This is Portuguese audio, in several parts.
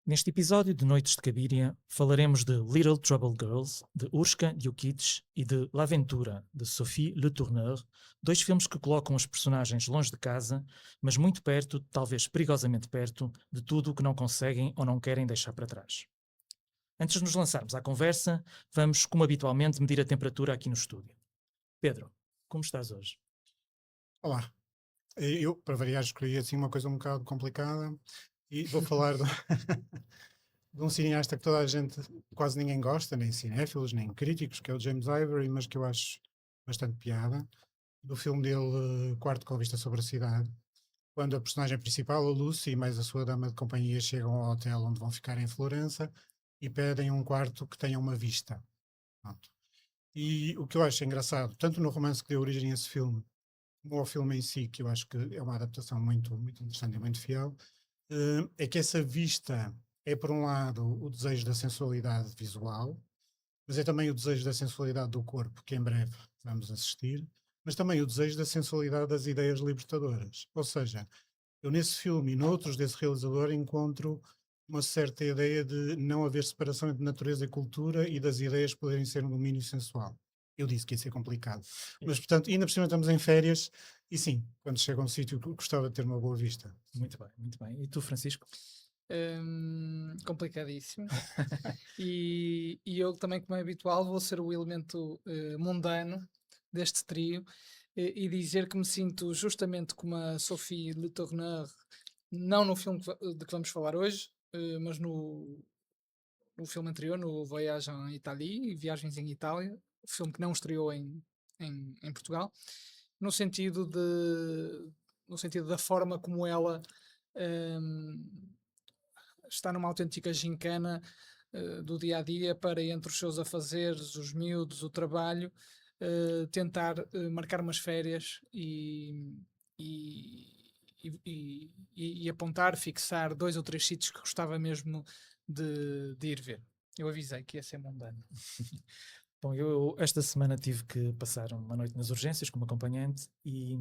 Neste episódio de Noites de Cabiria, falaremos de Little Trouble Girls, de Urshka Djukic, e de L'Aventura, de Sophie Le Tourneur, dois filmes que colocam os personagens longe de casa, mas muito perto, talvez perigosamente perto, de tudo o que não conseguem ou não querem deixar para trás. Antes de nos lançarmos à conversa, vamos, como habitualmente, medir a temperatura aqui no estúdio. Pedro, como estás hoje? Olá, eu, para variar, escolhi assim uma coisa um bocado complicada e vou falar de, de um cineasta que toda a gente, quase ninguém gosta, nem cinéfilos, nem críticos, que é o James Ivory, mas que eu acho bastante piada, do filme dele, Quarto com a Vista sobre a Cidade, quando a personagem principal, a Lucy, e mais a sua dama de companhia chegam ao hotel onde vão ficar em Florença e pedem um quarto que tenha uma vista. Pronto. E o que eu acho engraçado, tanto no romance que deu origem a esse filme, como ao filme em si, que eu acho que é uma adaptação muito, muito interessante e muito fiel, é que essa vista é, por um lado, o desejo da sensualidade visual, mas é também o desejo da sensualidade do corpo, que em breve vamos assistir, mas também o desejo da sensualidade das ideias libertadoras. Ou seja, eu nesse filme e noutros desse realizador encontro uma certa ideia de não haver separação entre natureza e cultura e das ideias poderem ser um domínio sensual. Eu disse que ia ser complicado. Mas, portanto, ainda por cima estamos em férias e sim, quando chego a um sítio gostava de ter uma boa vista. Muito bem, muito bem. E tu, Francisco? Complicadíssimo. E eu também, como é habitual, vou ser o elemento mundano deste trio e dizer que me sinto justamente como a Sophie Le Tourneur, não no filme de que vamos falar hoje, mas no filme anterior, no Voyage en Italie, Viagens em Itália, filme que não estreou em Portugal, no sentido no sentido da forma como ela hum, está numa autêntica gincana do dia a dia para, entre os seus afazeres, os miúdos, o trabalho, tentar marcar umas férias e, e apontar, fixar dois ou três sítios que gostava mesmo de ir ver. Eu avisei que ia ser mundano. Bom, eu esta semana tive que passar uma noite nas urgências como acompanhante e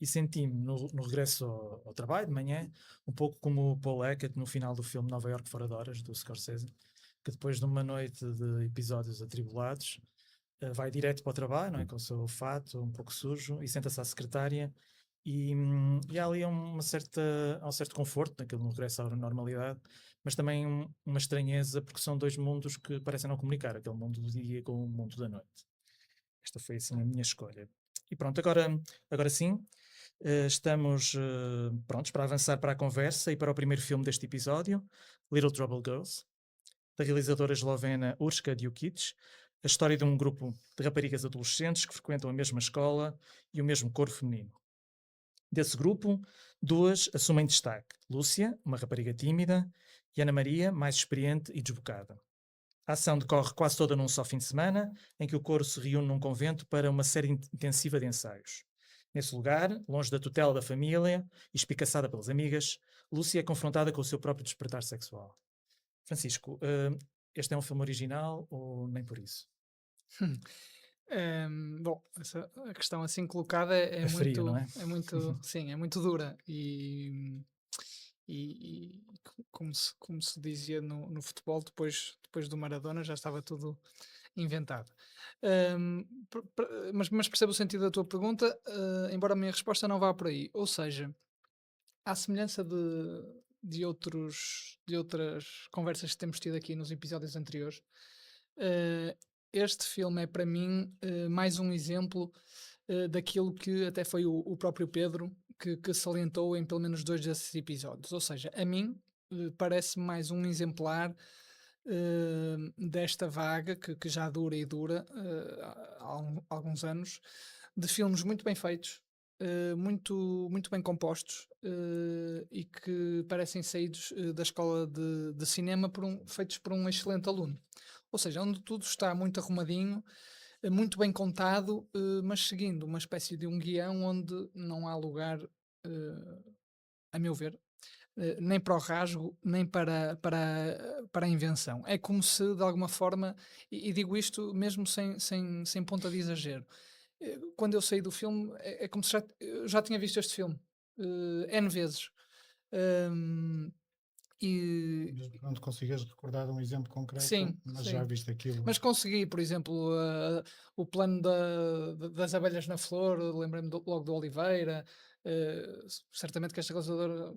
senti-me no regresso ao trabalho de manhã um pouco como o Paul Hackett no final do filme Nova York Fora de Horas, do Scorsese, que depois de uma noite de episódios atribulados vai direto para o trabalho, não é? Com o seu fato um pouco sujo e senta-se à secretária e há ali há um certo conforto naquele no regresso à normalidade, mas também uma estranheza porque são dois mundos que parecem não comunicar, aquele mundo do dia com o mundo da noite. Esta foi assim a minha escolha. E pronto, agora sim, estamos prontos para avançar para a conversa e para o primeiro filme deste episódio, Little Trouble Girls, da realizadora eslovena Urška Djukic, a história de um grupo de raparigas adolescentes que frequentam a mesma escola e o mesmo coro feminino. Desse grupo, duas assumem destaque: Lúcia, uma rapariga tímida, e Ana Maria, mais experiente e desbocada. A ação decorre quase toda num só fim de semana, em que o coro se reúne num convento para uma série intensiva de ensaios. Nesse lugar, longe da tutela da família e espicaçada pelas amigas, Lúcia é confrontada com o seu próprio despertar sexual. Francisco, este é um filme original ou nem por isso? Bom, a questão assim colocada é É frio, não é? sim, é muito dura como se dizia no futebol, depois do Maradona já estava tudo inventado. Mas percebo o sentido da tua pergunta, embora a minha resposta não vá por aí. Ou seja, à semelhança de outras conversas que temos tido aqui nos episódios anteriores, eh, este filme é para mim mais um exemplo daquilo que até foi o próprio Pedro que salientou em pelo menos dois desses episódios. Ou seja, a mim parece mais um exemplar desta vaga que já dura e dura há alguns anos, de filmes muito bem feitos, muito bem compostos e que parecem saídos da escola de cinema feitos por um excelente aluno. Ou seja, onde tudo está muito arrumadinho, muito bem contado, mas seguindo uma espécie de um guião onde não há lugar, a meu ver, nem para o rasgo, nem para a invenção. É como se, de alguma forma, e digo isto mesmo sem ponta de exagero, quando eu saí do filme, é como se eu já tinha visto este filme N vezes. Hum, E Mesmo que não te consigas recordar de um exemplo concreto, sim, mas já sim. viste aquilo. Mas consegui, por exemplo, o plano das abelhas na flor, lembrei-me logo do Oliveira. Certamente que esta realizadora,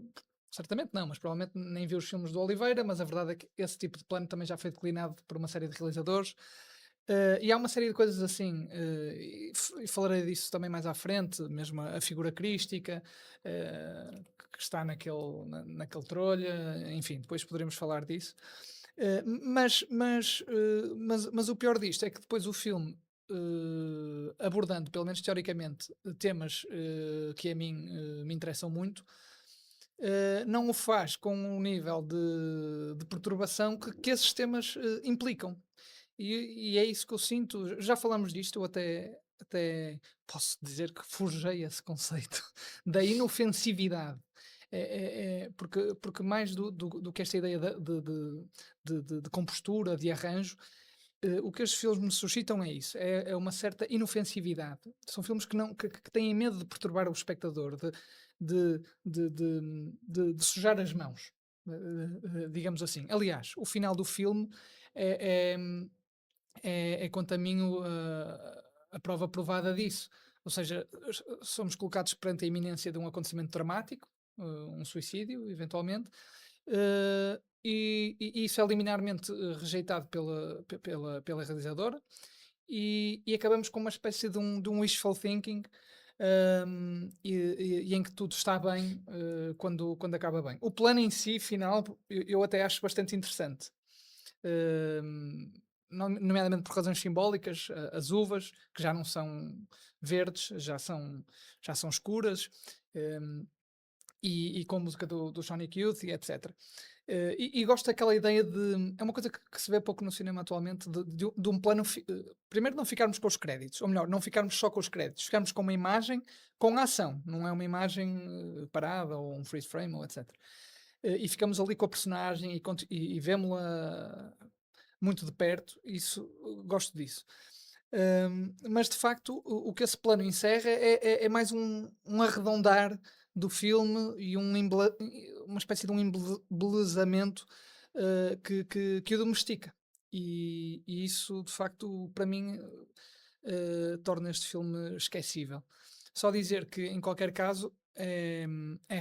certamente não, mas provavelmente nem viu os filmes do Oliveira, mas a verdade é que esse tipo de plano também já foi declinado por uma série de realizadores. E há uma série de coisas assim, e falarei disso também mais à frente, mesmo a figura crística, que está naquele trolha, enfim, depois poderemos falar disso. Mas o pior disto é que depois o filme, abordando, pelo menos teoricamente, temas que a mim me interessam muito, não o faz com um nível de perturbação que esses temas implicam. E é isso que eu sinto. Já falamos disto, eu até posso dizer que forjei esse conceito da inofensividade. Porque mais do que esta ideia de compostura, de arranjo, o que estes filmes me suscitam é isso, é uma certa inofensividade. São filmes que têm medo de perturbar o espectador, de sujar as mãos, digamos assim. Aliás, o final do filme é, quanto a mim, a prova provada disso. Ou seja, somos colocados perante a iminência de um acontecimento dramático, um suicídio, eventualmente, e isso é liminarmente rejeitado pela realizadora, e acabamos com uma espécie de um wishful thinking, e em que tudo está bem quando acaba bem. O plano em si, final, eu até acho bastante interessante. Hum, Nomeadamente por razões simbólicas, as uvas, que já não são verdes, já são escuras, hum, e com a música do Sonic Youth e etc. E gosto daquela ideia de. É uma coisa que se vê pouco no cinema atualmente, de um plano. Primeiro, não ficarmos com os créditos, ou melhor, não ficarmos só com os créditos, ficarmos com uma imagem com ação, não é uma imagem parada ou um freeze frame ou etc. E ficamos ali com a personagem e vemos-la muito de perto, isso, gosto disso. Mas de facto, o que esse plano encerra é mais um arredondar do filme e uma espécie de um embelezamento que o domestica. E isso, de facto, para mim, torna este filme esquecível. Só dizer que, em qualquer caso, é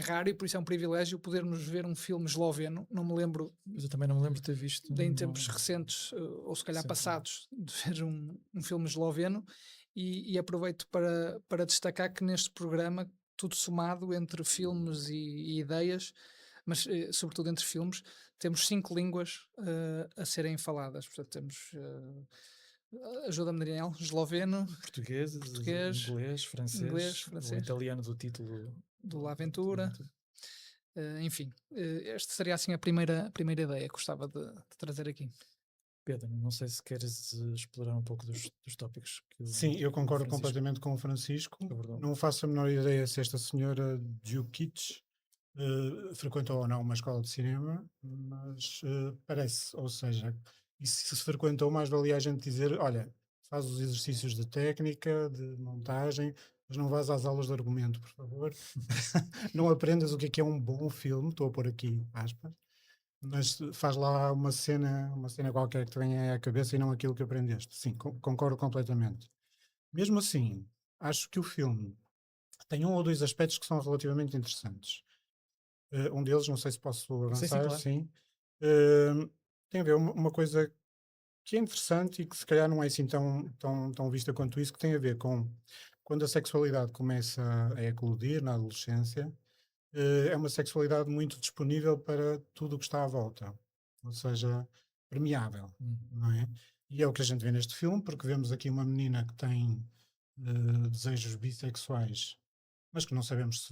raro e por isso é um privilégio podermos ver um filme esloveno. Não me lembro Mas eu também não me lembro de ter visto. em tempos recentes, ou se calhar Recentemente. passados, de ver um filme esloveno, e aproveito para destacar que neste programa, tudo somado entre filmes e ideias, mas sobretudo entre filmes, temos 5 línguas a serem faladas. Portanto, temos, ajuda-me Daniel, esloveno, Português, português, inglês, inglês, francês, o francês, italiano do título do La do Aventura. Aventura. Enfim, esta seria assim a primeira ideia que gostava de trazer aqui. Pedro, não sei se queres explorar um pouco dos tópicos que Sim, eu o concordo Francisco completamente com o Francisco. abordou. Não faço a menor ideia se esta senhora Djukic frequentou ou não uma escola de cinema, mas parece, ou seja, e se frequentou, mais valia a gente dizer, olha, faz os exercícios de técnica, de montagem, mas não vás às aulas de argumento, por favor. Não aprendas o que é um bom filme, estou a pôr aqui aspas, mas faz lá uma cena qualquer que te venha à cabeça e não aquilo que aprendeste. Sim, concordo completamente. Mesmo assim, acho que o filme tem um ou dois aspectos que são relativamente interessantes. Um deles, não sei se posso Sim, sim, avançar, claro. sim. Tem a ver uma coisa que é interessante e que se calhar não é assim tão vista quanto isso, que tem a ver com quando a sexualidade começa a eclodir na adolescência, é uma sexualidade muito disponível para tudo o que está à volta, ou seja, permeável, não é? E é o que a gente vê neste filme, porque vemos aqui uma menina que tem desejos bissexuais, mas que não sabemos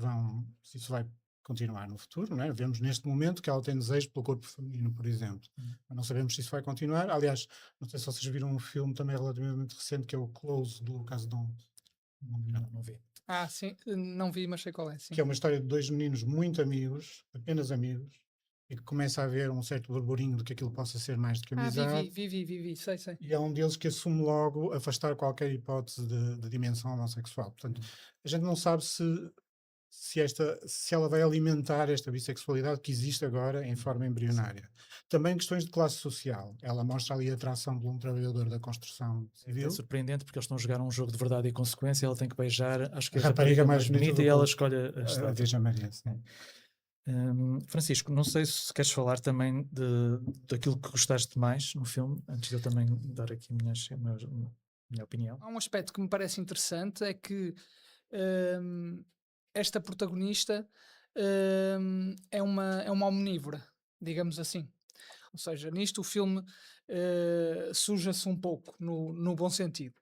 se isso vai continuar no futuro, não é? Vemos neste momento que ela tem desejo pelo corpo feminino, por exemplo, mas não sabemos se isso vai continuar. Aliás, não sei se vocês viram um filme também relativamente recente, que é o Close, do Lucas Dont. Não viram? Não vi. Sim, não vi, mas sei qual é, sim. Que é uma história de dois meninos muito amigos, apenas amigos, e que começa a haver um certo burburinho de que aquilo possa ser mais do que amizade, Vi, sei. e é um deles que assume logo afastar qualquer hipótese de dimensão homossexual. Portanto, a gente não sabe se se ela vai alimentar esta bissexualidade que existe agora em forma embrionária. Também questões de classe social. Ela mostra ali a atração por um trabalhador da construção É civil. surpreendente porque eles estão a jogar um jogo de verdade e consequência. Ela tem que beijar, acho que A a rapariga rapariga mais mais bonita bonita do e ela mundo. escolhe a A estátua. Virgem Maria, sim. Francisco, não sei se queres falar também daquilo que gostaste mais no filme, antes de eu também dar aqui minha opinião. Há um aspecto que me parece interessante, é que hum, esta protagonista é uma omnívora, digamos assim. Ou seja, nisto o filme suja-se um pouco, no bom sentido.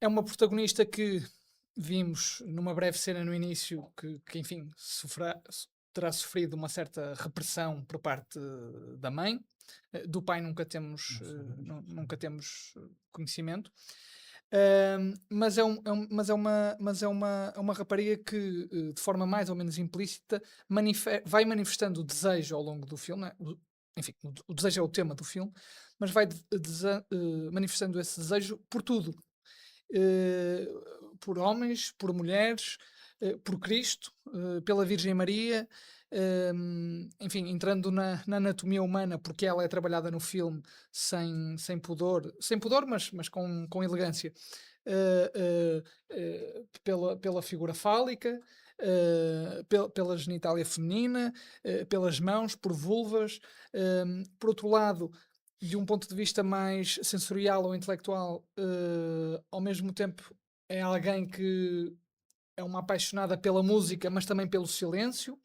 É uma protagonista que vimos numa breve cena no início que enfim, terá sofrido uma certa repressão por parte da mãe. Do pai nunca temos, Não sabemos. nunca temos conhecimento. Mas é uma rapariga que, de forma mais ou menos implícita, vai manifestando o desejo ao longo do filme, né? Enfim, o desejo é o tema do filme, mas vai manifestando esse desejo por tudo. Eh, por homens, por mulheres, por Cristo, pela Virgem Maria, enfim, entrando na anatomia humana, porque ela é trabalhada no filme sem pudor, mas com elegância, pela figura fálica, pela genitália feminina, pelas mãos, por vulvas. Por outro lado, de um ponto de vista mais sensorial ou intelectual, ao mesmo tempo é alguém que é uma apaixonada pela música, mas também pelo silêncio.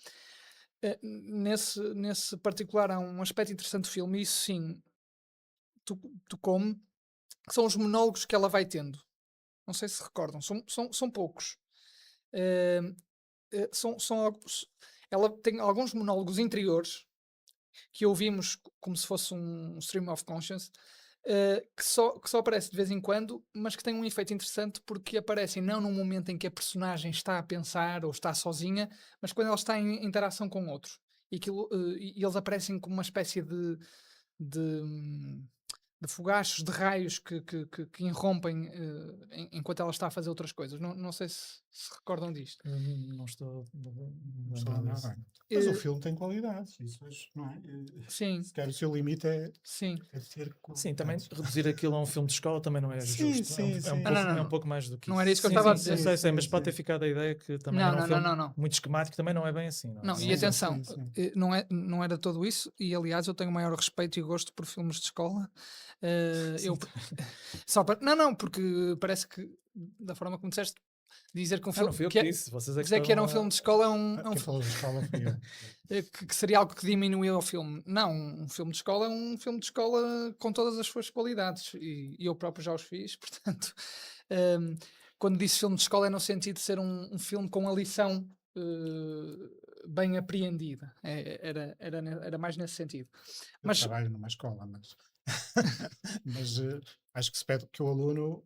Nesse particular, há um aspecto interessante do filme, e isso sim tocou-me, que são os monólogos que ela vai tendo. Não sei se recordam, são poucos. Eh, ela tem alguns monólogos interiores que ouvimos como se fosse um stream of conscience, que só aparece de vez em quando, mas que tem um efeito interessante porque aparecem não num momento em que a personagem está a pensar ou está sozinha, mas quando ela está em interação com outros. E eles aparecem como uma espécie de, hum, de fogachos, de raios que irrompem enquanto ela está a fazer outras coisas. Não sei se recordam disto. Não estou Não estou a lembrado lembrar disso. bem. Mas o Eh, filme tem qualidades, isso não é? sim, Se calhar o seu limite é sim. ter Sim, também qualidades. reduzir aquilo a um filme de escola também não é Sim, justo. sim, sim. Não. É um pouco mais do que Não isso. era isso que eu Sim, estava a sim, dizer. eu sei, mas Sim, pode ter sim. ficado a ideia que também Não, era um filme não. muito esquemático, também não é bem assim. Não, e Sim, atenção, sim, sim. não era todo isso, e aliás eu tenho maior respeito e gosto por filmes de escola. Sim, Eu, só para, não, porque parece que, da forma como disseste, dizer que um não filme fui eu que disse, vocês é que dizer que era um estavam filme a. de escola Ah, quem falou de escola fui eu. que seria algo que diminuiu ao filme. Não, um filme de escola é um filme de escola com todas as suas qualidades, e eu próprio já os fiz, portanto, hum, quando disse filme de escola é no sentido de ser um filme com a lição bem apreendida. Era mais nesse sentido. Eu Mas trabalho numa escola, mas, mas acho que se pede que o aluno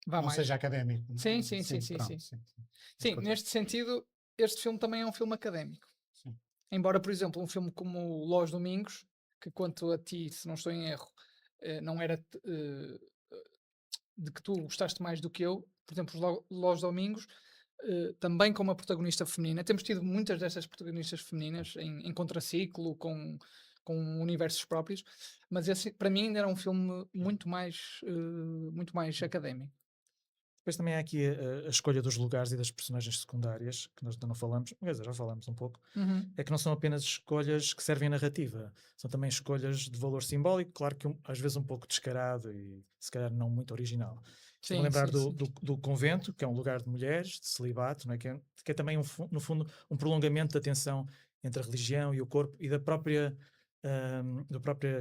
vá não mais. seja académico. Não Sim, é? sim, sim, sim, sim. Pronto, sim. Mas Sim, continua. neste sentido, este filme também é um filme académico. Sim. Embora, por exemplo, um filme como Los Domingos, que quanto a ti, se não estou em erro, não era de que tu gostaste mais do que eu, por exemplo, Los Domingos, também com uma protagonista feminina. Temos tido muitas destas protagonistas femininas em contraciclo, com universos próprios, mas esse para mim ainda era um filme muito mais académico. Depois também há aqui a escolha dos lugares e das personagens secundárias, que nós ainda não falamos, quer dizer, já falamos um pouco, Uhum. é que não são apenas escolhas que servem à narrativa, são também escolhas de valor simbólico, claro que às vezes um pouco descarado e se calhar não muito original. Estou-me a Sim, lembrar sim, sim. do convento, que é um lugar de mulheres, de celibato, não é? Que é também, no fundo, um prolongamento da tensão entre a religião e o corpo e da própria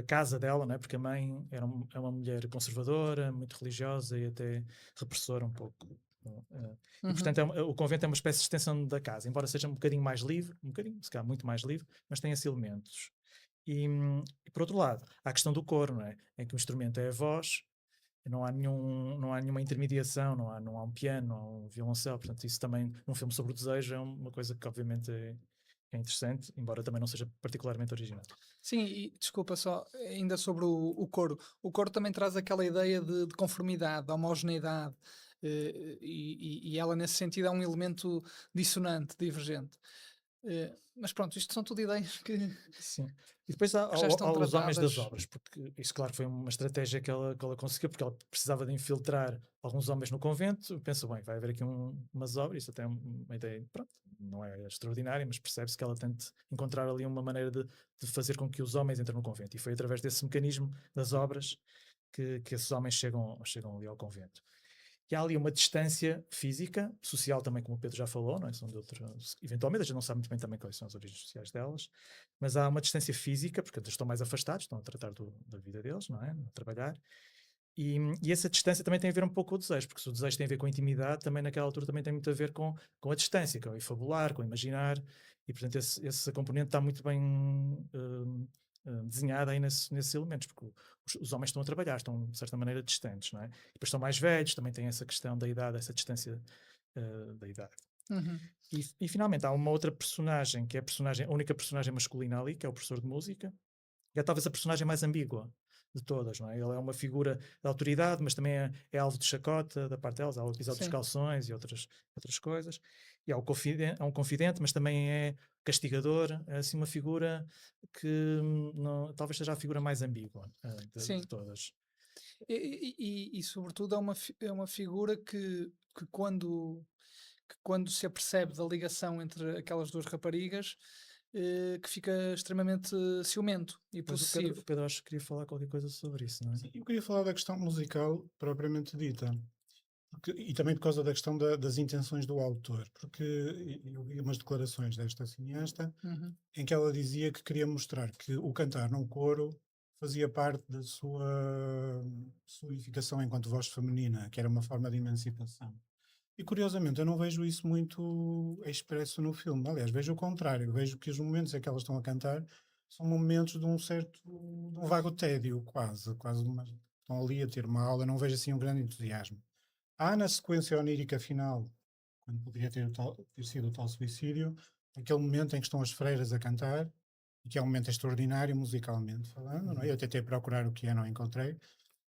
casa dela, não é? Porque a mãe é uma mulher conservadora, muito religiosa e até repressora um pouco. E Uhum. portanto o convento é uma espécie de extensão da casa, embora seja um bocadinho mais livre, um bocadinho, se calhar muito mais livre, mas tem esses elementos. E por outro lado, há a questão do coro, não é? Em que o instrumento é a voz, não há nenhuma intermediação, não há um piano, não há um violoncelo, portanto isso também, num filme sobre o desejo, é uma coisa que obviamente é interessante, embora também não seja particularmente original. Sim, e desculpa só, ainda sobre o coro. O coro também traz aquela ideia de conformidade, de homogeneidade. e ela, nesse sentido, é um elemento dissonante, divergente. Mas pronto, isto são tudo ideias que Sim. E depois há, que já estão há os homens das tratadas. obras, porque isso, claro, foi uma estratégia que ela conseguiu, porque ela precisava de infiltrar alguns homens no convento. Pensou, bem, vai haver aqui umas obras, isso até é uma ideia, pronto, não é extraordinária, mas percebe-se que ela tenta encontrar ali uma maneira de fazer com que os homens entrem no convento. E foi através desse mecanismo das obras que esses homens chegam ali ao convento. E há ali uma distância física, social também, como o Pedro já falou, não é? São de outros, eventualmente, a gente não sabe muito bem também quais são as origens sociais delas, mas há uma distância física, porque eles estão mais afastados, estão a tratar da vida deles, não é? A trabalhar. E essa distância também tem a ver um pouco com o desejo, porque se o desejo tem a ver com a intimidade, também naquela altura também tem muito a ver com a distância, com o fabular, com o imaginar, e portanto esse componente está muito bem desenhado aí nesses elementos, porque os homens estão a trabalhar, estão de certa maneira distantes, não é? E depois estão mais velhos, também tem essa questão da idade, essa distância da idade. Uhum. E finalmente há uma outra personagem, que é a única personagem masculina ali, que é o professor de música, que é talvez a personagem mais ambígua de todas, não é? Ele é uma figura de autoridade, mas também é alvo de chacota da parte delas. Há o episódio dos Sim. calções e outras coisas. E há um confidente, mas também é castigador. É assim uma figura que talvez seja a figura mais ambígua Sim. de todas. E sobretudo é uma figura que quando se apercebe da ligação entre aquelas duas raparigas, que fica extremamente ciumento e Mas o possessivo. Pedro acho que queria falar qualquer coisa sobre isso, não é? Sim, eu queria falar da questão musical propriamente dita. E também por causa da questão das intenções do autor, porque eu vi umas declarações desta cineasta Uhum. em que ela dizia que queria mostrar que o cantar num coro fazia parte da sua solidificação enquanto voz feminina, que era uma forma de emancipação. E curiosamente, eu não vejo isso muito expresso no filme. Aliás, vejo o contrário. Vejo que os momentos em que elas estão a cantar são momentos de de um vago tédio, estão ali a ter uma aula. Eu não vejo assim um grande entusiasmo. Há na sequência onírica final, quando poderia ter sido o tal suicídio, aquele momento em que estão as freiras a cantar, e que é um momento extraordinário musicalmente falando, não é? Eu tentei procurar o que é, não encontrei,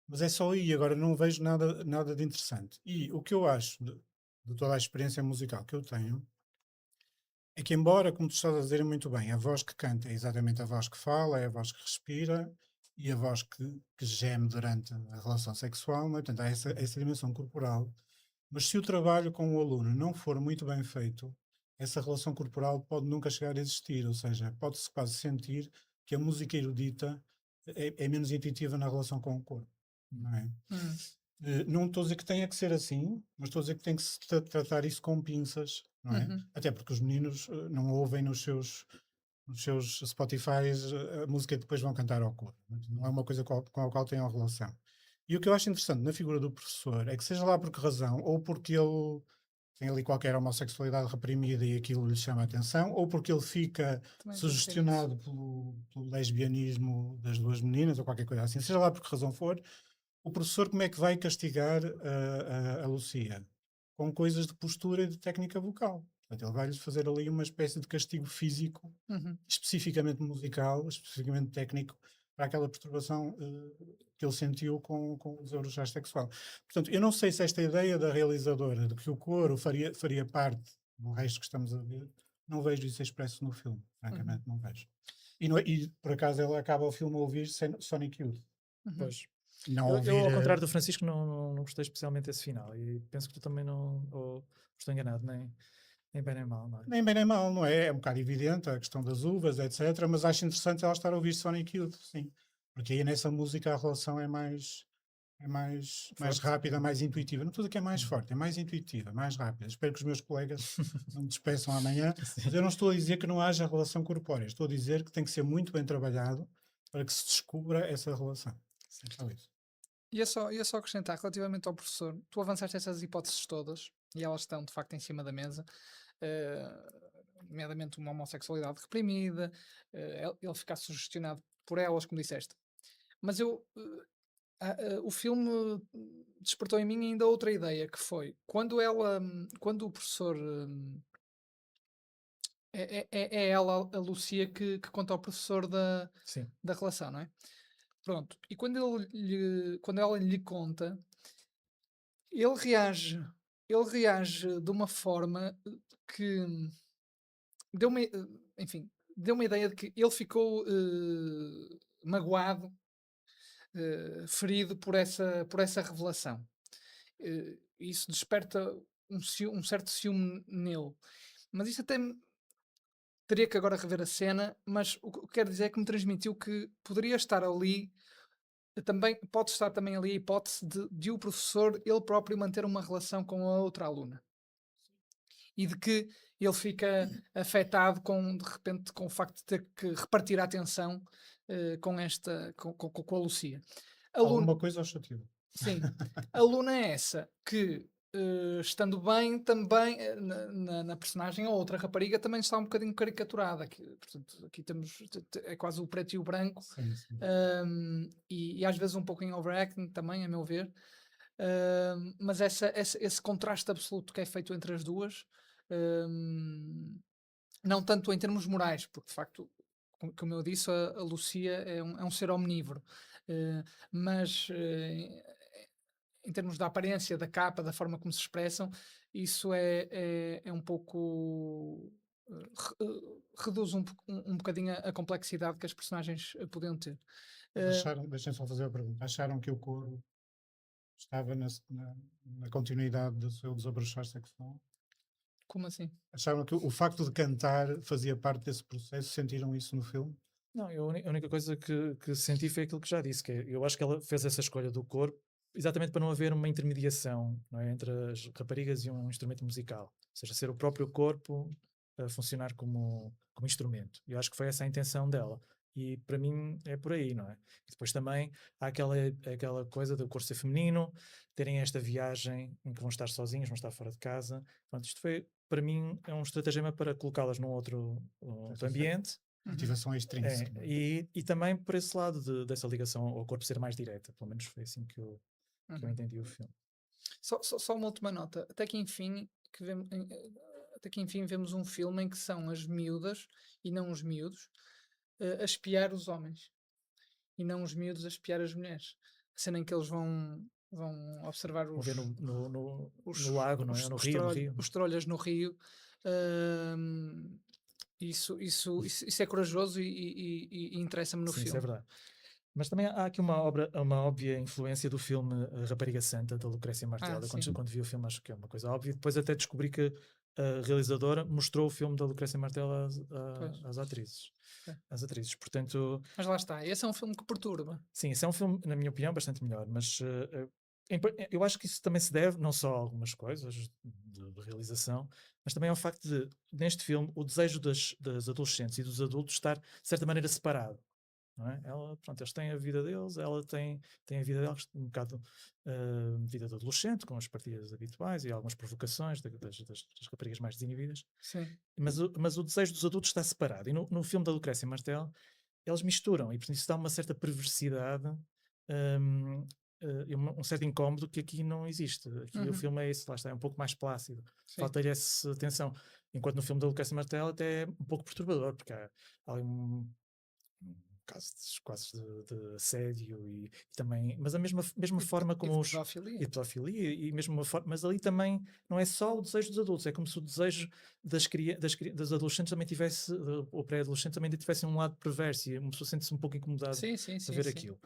mas é só aí, agora não vejo nada de interessante. E o que eu acho de toda a experiência musical que eu tenho, é que embora, como tu estás a dizer muito bem, a voz que canta é exatamente a voz que fala, é a voz que respira, e a voz que geme durante a relação sexual, não é? Portanto, há essa dimensão corporal. Mas se o trabalho com o aluno não for muito bem feito, essa relação corporal pode nunca chegar a existir, ou seja, pode-se quase sentir que a música erudita é menos intuitiva na relação com o corpo, não é? Uhum. Não estou a dizer que tenha que ser assim, mas estou a dizer que tem que se tratar isso com pinças, não é? Uhum. Até porque os meninos não ouvem nos seus Spotifys a música que depois vão cantar ao coro. Não é uma coisa com a qual tenham relação. E o que eu acho interessante na figura do professor é que, seja lá por que razão, ou porque ele tem ali qualquer homossexualidade reprimida e aquilo lhe chama a atenção, ou porque ele fica Também pensei nisso. sugestionado pelo lesbianismo das duas meninas, ou qualquer coisa assim, seja lá por que razão for, o professor como é que vai castigar a Lucia? Com coisas de postura e de técnica vocal. Portanto, ele vai-lhes fazer ali uma espécie de castigo físico, Uhum. especificamente musical, especificamente técnico, para aquela perturbação que ele sentiu com o desabrochar sexual. Portanto, eu não sei se esta ideia da realizadora de que o coro faria parte do resto que estamos a ver, não vejo isso expresso no filme, francamente não vejo. E por acaso ela acaba o filme a ouvir Sonic Youth. Uhum. Pois. Não Eu, ouvir. ao contrário do Francisco, não gostei especialmente desse final. E penso que tu também não. Ou estou enganado, nem bem nem mal, não é? Nem bem nem mal, não é? É um bocado evidente a questão das uvas, etc. Mas acho interessante ela estar a ouvir Sonic Youth, sim. Porque aí nessa música a relação mais Forte. rápida, mais intuitiva. Não estou a dizer que é mais forte, é mais intuitiva, mais rápida. Espero que os meus colegas não me despeçam amanhã. Mas eu não estou a dizer que não haja relação corpórea. Estou a dizer que tem que ser muito bem trabalhado para que se descubra essa relação. É só isso. E é só acrescentar relativamente ao professor, tu avançaste essas hipóteses todas e elas estão de facto em cima da mesa, nomeadamente uma homossexualidade reprimida, ele ficar sugestionado por elas, como disseste. Mas o filme despertou em mim ainda outra ideia, que foi quando o professor é ela, a Lucia, que conta ao professor Sim. da relação, não é? Pronto, e quando ela lhe conta, ele reage, ele reage de uma forma que deu-me, enfim, deu-me a ideia de que ele ficou magoado, ferido por essa revelação. Isso desperta um certo ciúme nele. Mas isso até teria que agora rever a cena, mas o que quero dizer é que me transmitiu que poderia estar ali, também, pode estar também ali a hipótese de o professor ele próprio manter uma relação com a outra aluna. E de que ele fica afetado com, de repente, com o facto de ter que repartir a atenção com com a Lucia. A Luna, Alguma coisa ao chateou. sim, a Luna é essa que, estando bem, também na personagem, a outra rapariga também está um bocadinho caricaturada. Aqui, portanto, aqui temos, é quase o preto e o branco, Sim, sim. e às vezes um pouco em overacting também, a meu ver. Mas esse contraste absoluto que é feito entre as duas, não tanto em termos morais, porque de facto, como eu disse, a Lucia é um ser omnívoro, mas em termos da aparência, da capa, da forma como se expressam, isso é um pouco. Reduz um bocadinho a complexidade que as personagens podiam ter. Eh, Deixem só fazer a pergunta. Acharam que o coro estava na continuidade do seu desabrochar sexual? como assim? Acharam que o facto de cantar fazia parte desse processo? Sentiram isso no filme? Não, a única coisa que senti foi aquilo que já disse, que é, eu acho que ela fez essa escolha do corpo exatamente para não haver uma intermediação, não é, entre as raparigas e um instrumento musical. Ou seja, ser o próprio corpo a funcionar como instrumento. Eu acho que foi essa a intenção dela. E para mim é por aí, não é? E depois também há aquela coisa do corpo ser feminino, terem esta viagem em que vão estar sozinhas, vão estar fora de casa. Pronto, isto foi, para mim, é um estratagema para colocá-las num outro ambiente. Uhum. Motivação extrínseca. E também por esse lado dessa ligação ao corpo ser mais direta. Pelo menos foi assim que eu Uhum. entendi o filme. Só uma última nota. Até que enfim vemos um filme em que são as miúdas e não os miúdos a espiar os homens e não os miúdos a espiar as mulheres. A cena em que eles vão observar Vão ver os, no lago, não é? No rio. os trolhas no rio. Ahm, isso é corajoso e interessa-me no Sim, isso é filme. verdade. Mas também há aqui uma óbvia influência do filme A Rapariga Santa, da Lucrécia Martel. Sim. Quando vi o filme acho que é uma coisa óbvia. Depois até descobri que a realizadora mostrou o filme da Lucrécia Martel Pois. às atrizes. É. Às atrizes. Portanto, Mas lá está, esse é um filme que perturba. sim, esse é um filme, na minha opinião, bastante melhor, mas eu acho que isso também se deve não só a algumas coisas de realização, mas também ao facto de, neste filme, o desejo das adolescentes e dos adultos estar, de certa maneira, separado. Não é? Pronto, eles têm a vida deles, ela tem a vida deles, um bocado vida de adolescente, com as partidas habituais e algumas provocações das raparigas mais desinibidas. Sim. Mas o desejo dos adultos está separado. E no filme da Lucrécia Martel, eles misturam, e portanto isso dá uma certa perversidade, e um certo incómodo que aqui não existe. Aqui o filme é isso, lá está, é um pouco mais plácido. Sim. Falta-lhe essa atenção. Enquanto no filme da Lucrécia Martel até é um pouco perturbador, porque há ali um caso quase de assédio e também, mas a mesma forma como os pedofilia. e pedofilia e mesmo uma forma, mas ali também não é só o desejo dos adultos, é como se o desejo das adolescentes também tivesse, ou pré-adolescentes também tivesse um lado perverso e uma pessoa sente-se um pouco incomodada Sim, a ver aquilo.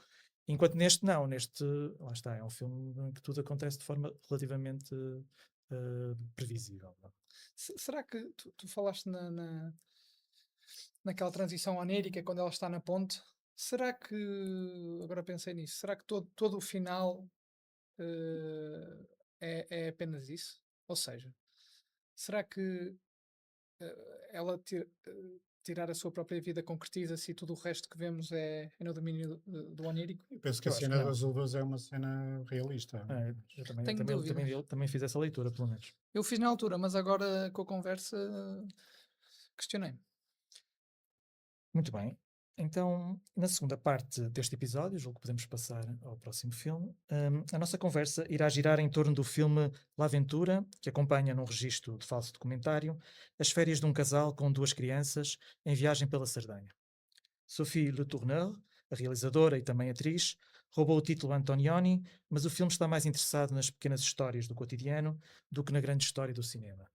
Enquanto neste não, lá está, é um filme em que tudo acontece de forma relativamente previsível. Não? Será que tu falaste naquela transição onírica quando ela está na ponte? Será que, agora pensei nisso, será que todo o final é apenas isso? Ou seja, será que ela tirar a sua própria vida concretiza-se e tudo o resto que vemos é no domínio do onírico? Eu penso que Eu a acho cena que não. das uvas é uma cena realista. Eu Tenho dúvidas. também fiz essa leitura, pelo menos. Eu fiz na altura, mas agora com a conversa questionei-me. Muito bem. Então, na segunda parte deste episódio, julgo que podemos passar ao próximo filme. A nossa conversa irá girar em torno do filme La Aventura, que acompanha num registro de falso documentário as férias de um casal com duas crianças em viagem pela Sardanha. Sophie Le Tourneur a realizadora e também atriz, roubou o título a Antonioni, mas o filme está mais interessado nas pequenas histórias do cotidiano do que na grande história do cinema.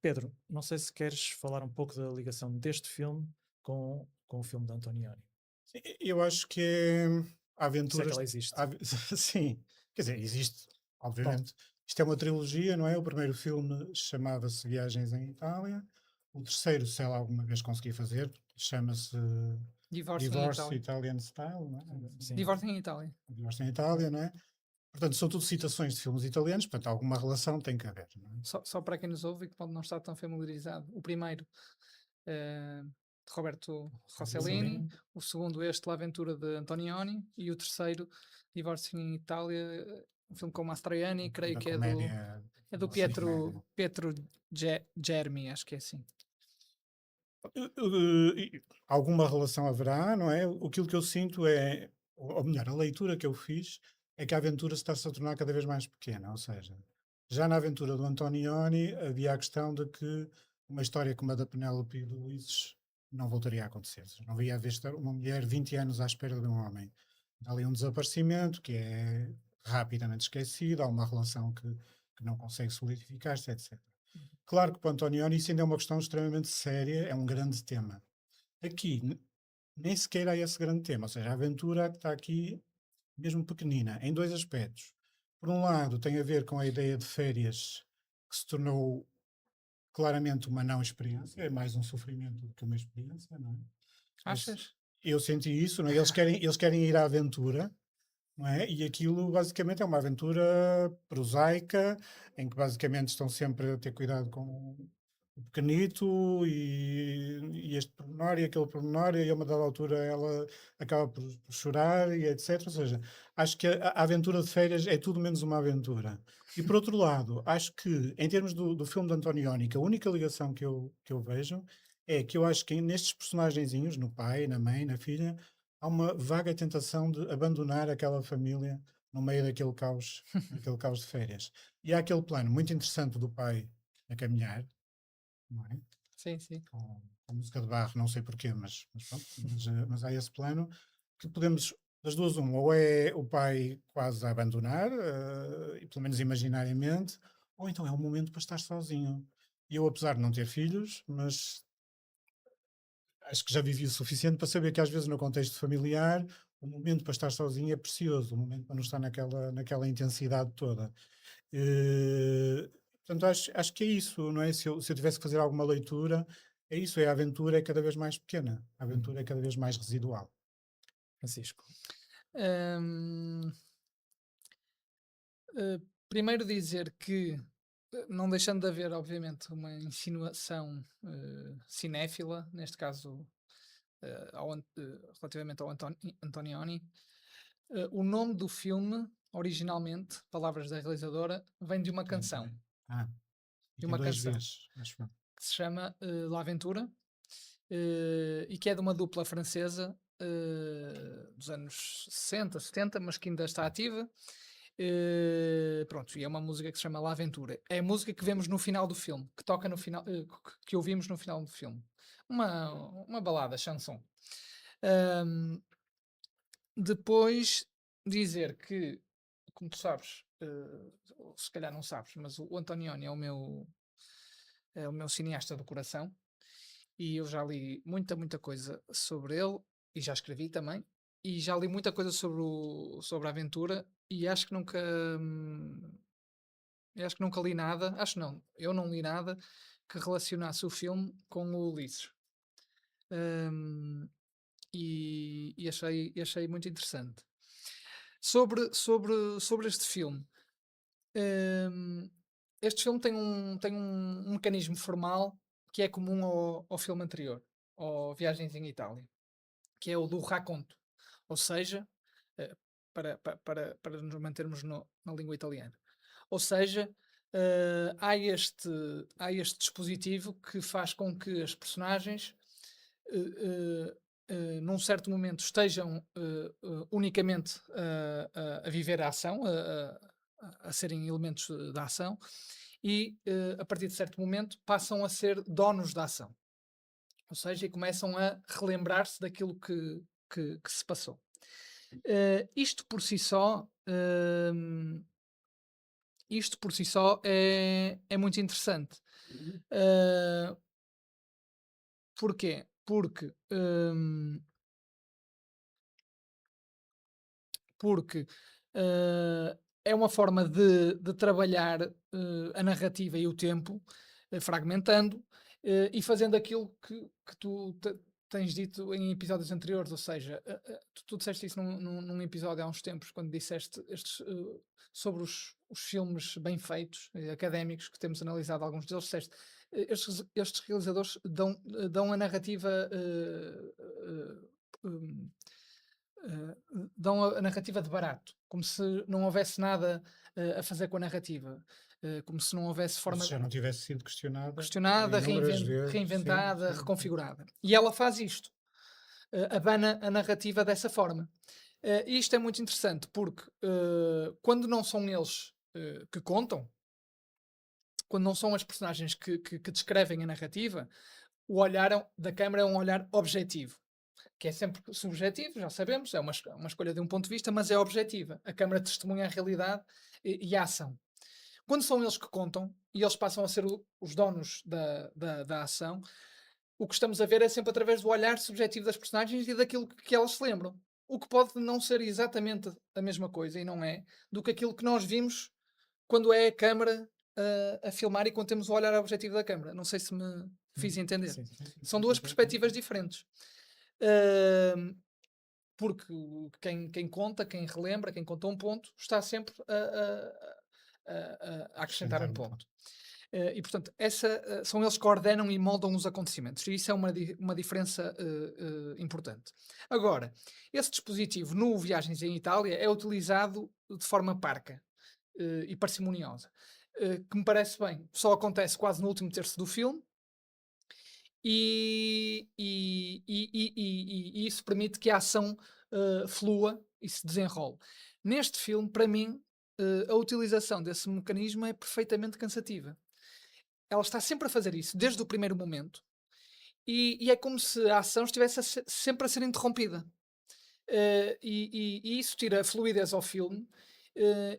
Pedro, não sei se queres falar um pouco da ligação deste filme com o filme de Antonioni. Sim, eu acho que é Se é que aventuras. ela existe. Sim, quer dizer, existe, Bom, obviamente. Isto é uma trilogia, não é? O primeiro filme chamava-se Viagens em Itália. O terceiro, se ela alguma vez conseguir fazer, chama-se Divórcio em Divorce Itália. Italian Style, não é? sim. Divórcio em Itália. Divorce em Itália, não é? Portanto, são tudo citações de filmes italianos, portanto, alguma relação tem que haver, não é? Só para quem nos ouve e que pode não estar tão familiarizado. O primeiro, de Roberto Rossellini, Rossellini. o segundo, este, La Aventura de Antonioni, e o terceiro, Divórcio em Itália, um filme com Mastroianni, creio Da que comédia. é do Nossa comédia. Pietro Germi, acho que é assim. Alguma relação haverá, não é? Aquilo que eu sinto é, ou melhor, a leitura que eu fiz é que a aventura está-se a tornar cada vez mais pequena. Ou seja, já na aventura do Antonioni havia a questão de que uma história como a da Penélope e do Ulisses não voltaria a acontecer. Ou seja, não havia haver uma mulher 20 anos à espera de um homem. Há ali um desaparecimento que é rapidamente esquecido, há uma relação que não consegue solidificar-se, etc. Claro que para o Antonioni isso ainda é uma questão extremamente séria, é um grande tema. Aqui, nem sequer há esse grande tema, ou seja, a aventura está aqui mesmo pequenina, em dois aspectos. Por um lado, tem a ver com a ideia de férias, que se tornou claramente uma não experiência, é mais um sofrimento do que uma experiência, não é? Achas? Eu senti isso, não é? Eles querem ir à aventura, não é? E aquilo basicamente é uma aventura prosaica, em que basicamente estão sempre a ter cuidado com o pequenito e este pormenor e aquele pormenor, e a uma dada altura ela acaba por chorar e etc. Ou seja, acho que a aventura de férias é tudo menos uma aventura. E por outro lado, acho que em termos do filme de Antonioni, que a única ligação que eu vejo é que eu acho que nestes personagenzinhos, no pai, na mãe, na filha, há uma vaga tentação de abandonar aquela família no meio daquele caos de férias. E há aquele plano muito interessante do pai a caminhar, não é? Sim, sim. Com música de barro, não sei porquê, mas pronto, mas há esse plano que podemos, das duas, ou é o pai quase a abandonar, e pelo menos imaginariamente, ou então é um momento para estar sozinho. E eu, apesar de não ter filhos, mas acho que já vivi o suficiente para saber que às vezes no contexto familiar o momento para estar sozinho é precioso, o momento para não estar naquela intensidade toda. Eh, Portanto, acho que é isso, não é? Se eu tivesse que fazer alguma leitura, é isso, a aventura é cada vez mais pequena, a aventura é cada vez mais residual. Francisco. Hum, Primeiro dizer que, não deixando de haver, obviamente, uma insinuação cinéfila, neste caso relativamente ao Antonioni, o nome do filme, originalmente, palavras da realizadora, vem de uma canção. Ah, e De tem uma dois canção Vs, acho eu. que se chama La Aventura e que é de uma dupla francesa dos anos 60, 70, mas que ainda está ativa. Pronto, e é uma música que se chama La Aventura. É a música que vemos no final do filme, que toca no final, que ouvimos no final do filme. Uma balada, chanson. Ahm, Depois dizer que, como tu sabes, ou se calhar não sabes, mas o Antonioni é o meu cineasta do coração e eu já li muita coisa sobre ele e já escrevi também. E já li muita coisa sobre a aventura e acho que nunca li nada, acho não, eu não li nada que relacionasse o filme com o Ulisses. Hum, e achei muito interessante. Sobre este filme, hum, este filme tem um mecanismo formal que é comum ao filme anterior, ao Viagens em Itália, que é o do raconto, ou seja, eh, para nos mantermos na língua italiana. Ou seja, há este dispositivo que faz com que as personagens, num certo momento, estejam unicamente a viver a ação, a serem elementos da ação, e a partir de certo momento passam a ser donos da ação. Ou seja, e começam a relembrar-se daquilo que se passou. Isto por si só, é muito interessante. Uh, Porquê? Porque é uma forma de trabalhar a narrativa e o tempo, fragmentando e fazendo aquilo que tu tens dito em episódios anteriores, ou seja, tu disseste isso num episódio há uns tempos, quando disseste sobre os filmes bem feitos, académicos, que temos analisado alguns deles, disseste, estes realizadores dão a narrativa um, dão a narrativa de barato, como se não houvesse nada a fazer com a narrativa, como se não houvesse Como forma se já não tivesse sido questionada questionada, inúmeras vezes. reinventada, Sim, sim. reconfigurada. E ela faz isto, abana a narrativa dessa forma. E isto é muito interessante porque quando não são eles que contam, quando não são as personagens que descrevem a narrativa, o olhar da câmara é um olhar objetivo, que é sempre subjetivo, já sabemos, é uma escolha de um ponto de vista, mas é objetiva. A câmara testemunha a realidade e a ação. Quando são eles que contam e eles passam a ser os donos da ação, o que estamos a ver é sempre através do olhar subjetivo das personagens e daquilo que elas se lembram. O que pode não ser exatamente a mesma coisa, e não é, do que aquilo que nós vimos quando é a câmara a filmar e quando temos o olhar objetivo da câmara. Não sei se me fiz entender. Sim, sim. São duas perspectivas diferentes. Ahm, porque quem conta, quem relembra, quem conta um ponto, está sempre a acrescentar um ponto. E portanto, são eles que ordenam e moldam os acontecimentos, e isso é uma diferença importante. Agora, esse dispositivo no Viagens em Itália é utilizado de forma parca e parcimoniosa, que me parece bem, só acontece quase no último terço do filme. E isso permite que a ação flua e se desenrole. Neste filme, para mim, a utilização desse mecanismo é perfeitamente cansativa. Ela está sempre a fazer isso, desde o primeiro momento, e é como se a ação estivesse sempre a ser interrompida. E isso tira a fluidez ao filme, eh,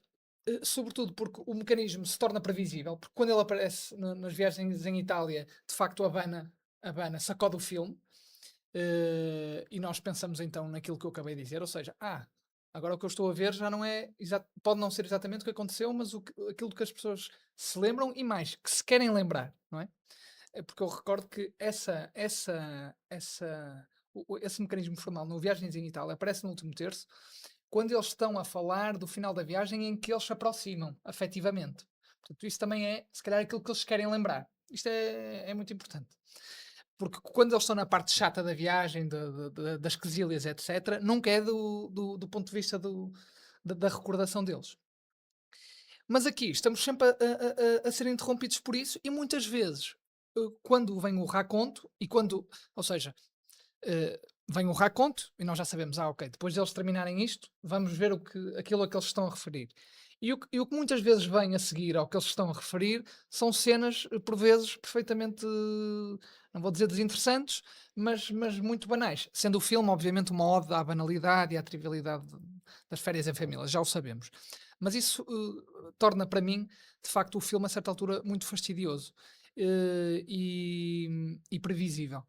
sobretudo porque o mecanismo se torna previsível, porque quando ele aparece nas viagens em Itália, de facto a Habana sacode o filme, e nós pensamos então naquilo que eu acabei de dizer, ou seja, agora o que eu estou a ver já não é, pode não ser exatamente o que aconteceu, mas aquilo que as pessoas se lembram e mais, que se querem lembrar, não é? É porque eu recordo que esse mecanismo formal no Viagens em Itália aparece no último terço, quando eles estão a falar do final da viagem em que eles se aproximam, afetivamente. Portanto, isso também é, se calhar, aquilo que eles querem lembrar. Isto é muito importante. Porque quando eles estão na parte chata da viagem, das quesílias, etc., nunca é do ponto de vista da recordação deles. Mas aqui estamos sempre a ser interrompidos por isso e muitas vezes, quando vem o raconto, ou seja, vem o raconto e nós já sabemos, ok, depois deles terminarem isto, vamos ver aquilo a que eles estão a referir. E o que muitas vezes vem a seguir ao que eles estão a referir são cenas, por vezes, perfeitamente, não vou dizer desinteressantes, mas muito banais. Sendo o filme, obviamente, uma ode à banalidade e à trivialidade das férias em família, já o sabemos. Mas isso torna para mim, de facto, o filme a certa altura muito fastidioso e previsível.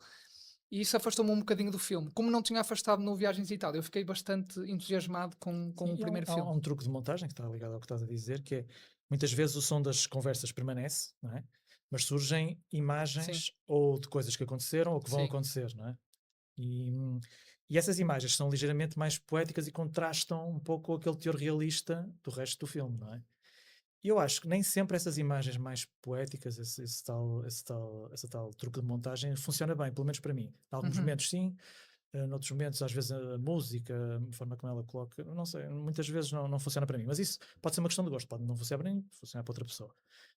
E isso afastou-me um bocadinho do filme. Como não tinha afastado no Viagens à Itália, eu fiquei bastante entusiasmado com Sim, o primeiro há filme. um truque de montagem que está ligado ao que estás a dizer, que é muitas vezes o som das conversas permanece, não é? Mas surgem imagens ou de coisas que aconteceram ou que vão Sim. acontecer, não é? E essas imagens são ligeiramente mais poéticas e contrastam um pouco com aquele teor realista do resto do filme, não é? E eu acho que nem sempre essas imagens mais poéticas, essa tal truque de montagem funciona bem, pelo menos para mim. Em alguns Uhum. momentos sim, noutros momentos às vezes a música, a forma como ela coloca, não sei, muitas vezes não funciona para mim. Mas isso pode ser uma questão de gosto, pode não funcionar para mim, funcionar para outra pessoa.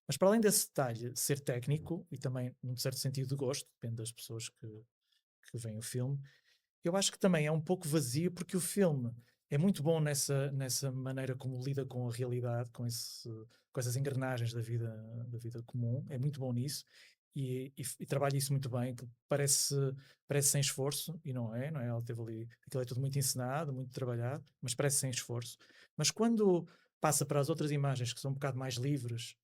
Mas para além desse detalhe ser técnico e também num certo sentido de gosto, depende das pessoas que veem o filme, eu acho que também é um pouco vazio porque o filme é muito bom nessa maneira como lida com a realidade, com essas engrenagens da vida comum, é muito bom nisso. e trabalha isso muito bem, que parece sem esforço, e não é? Ela teve ali, aquilo é tudo muito encenado, muito trabalhado, mas parece sem esforço. Mas quando passa para as outras imagens que são um bocado mais livres,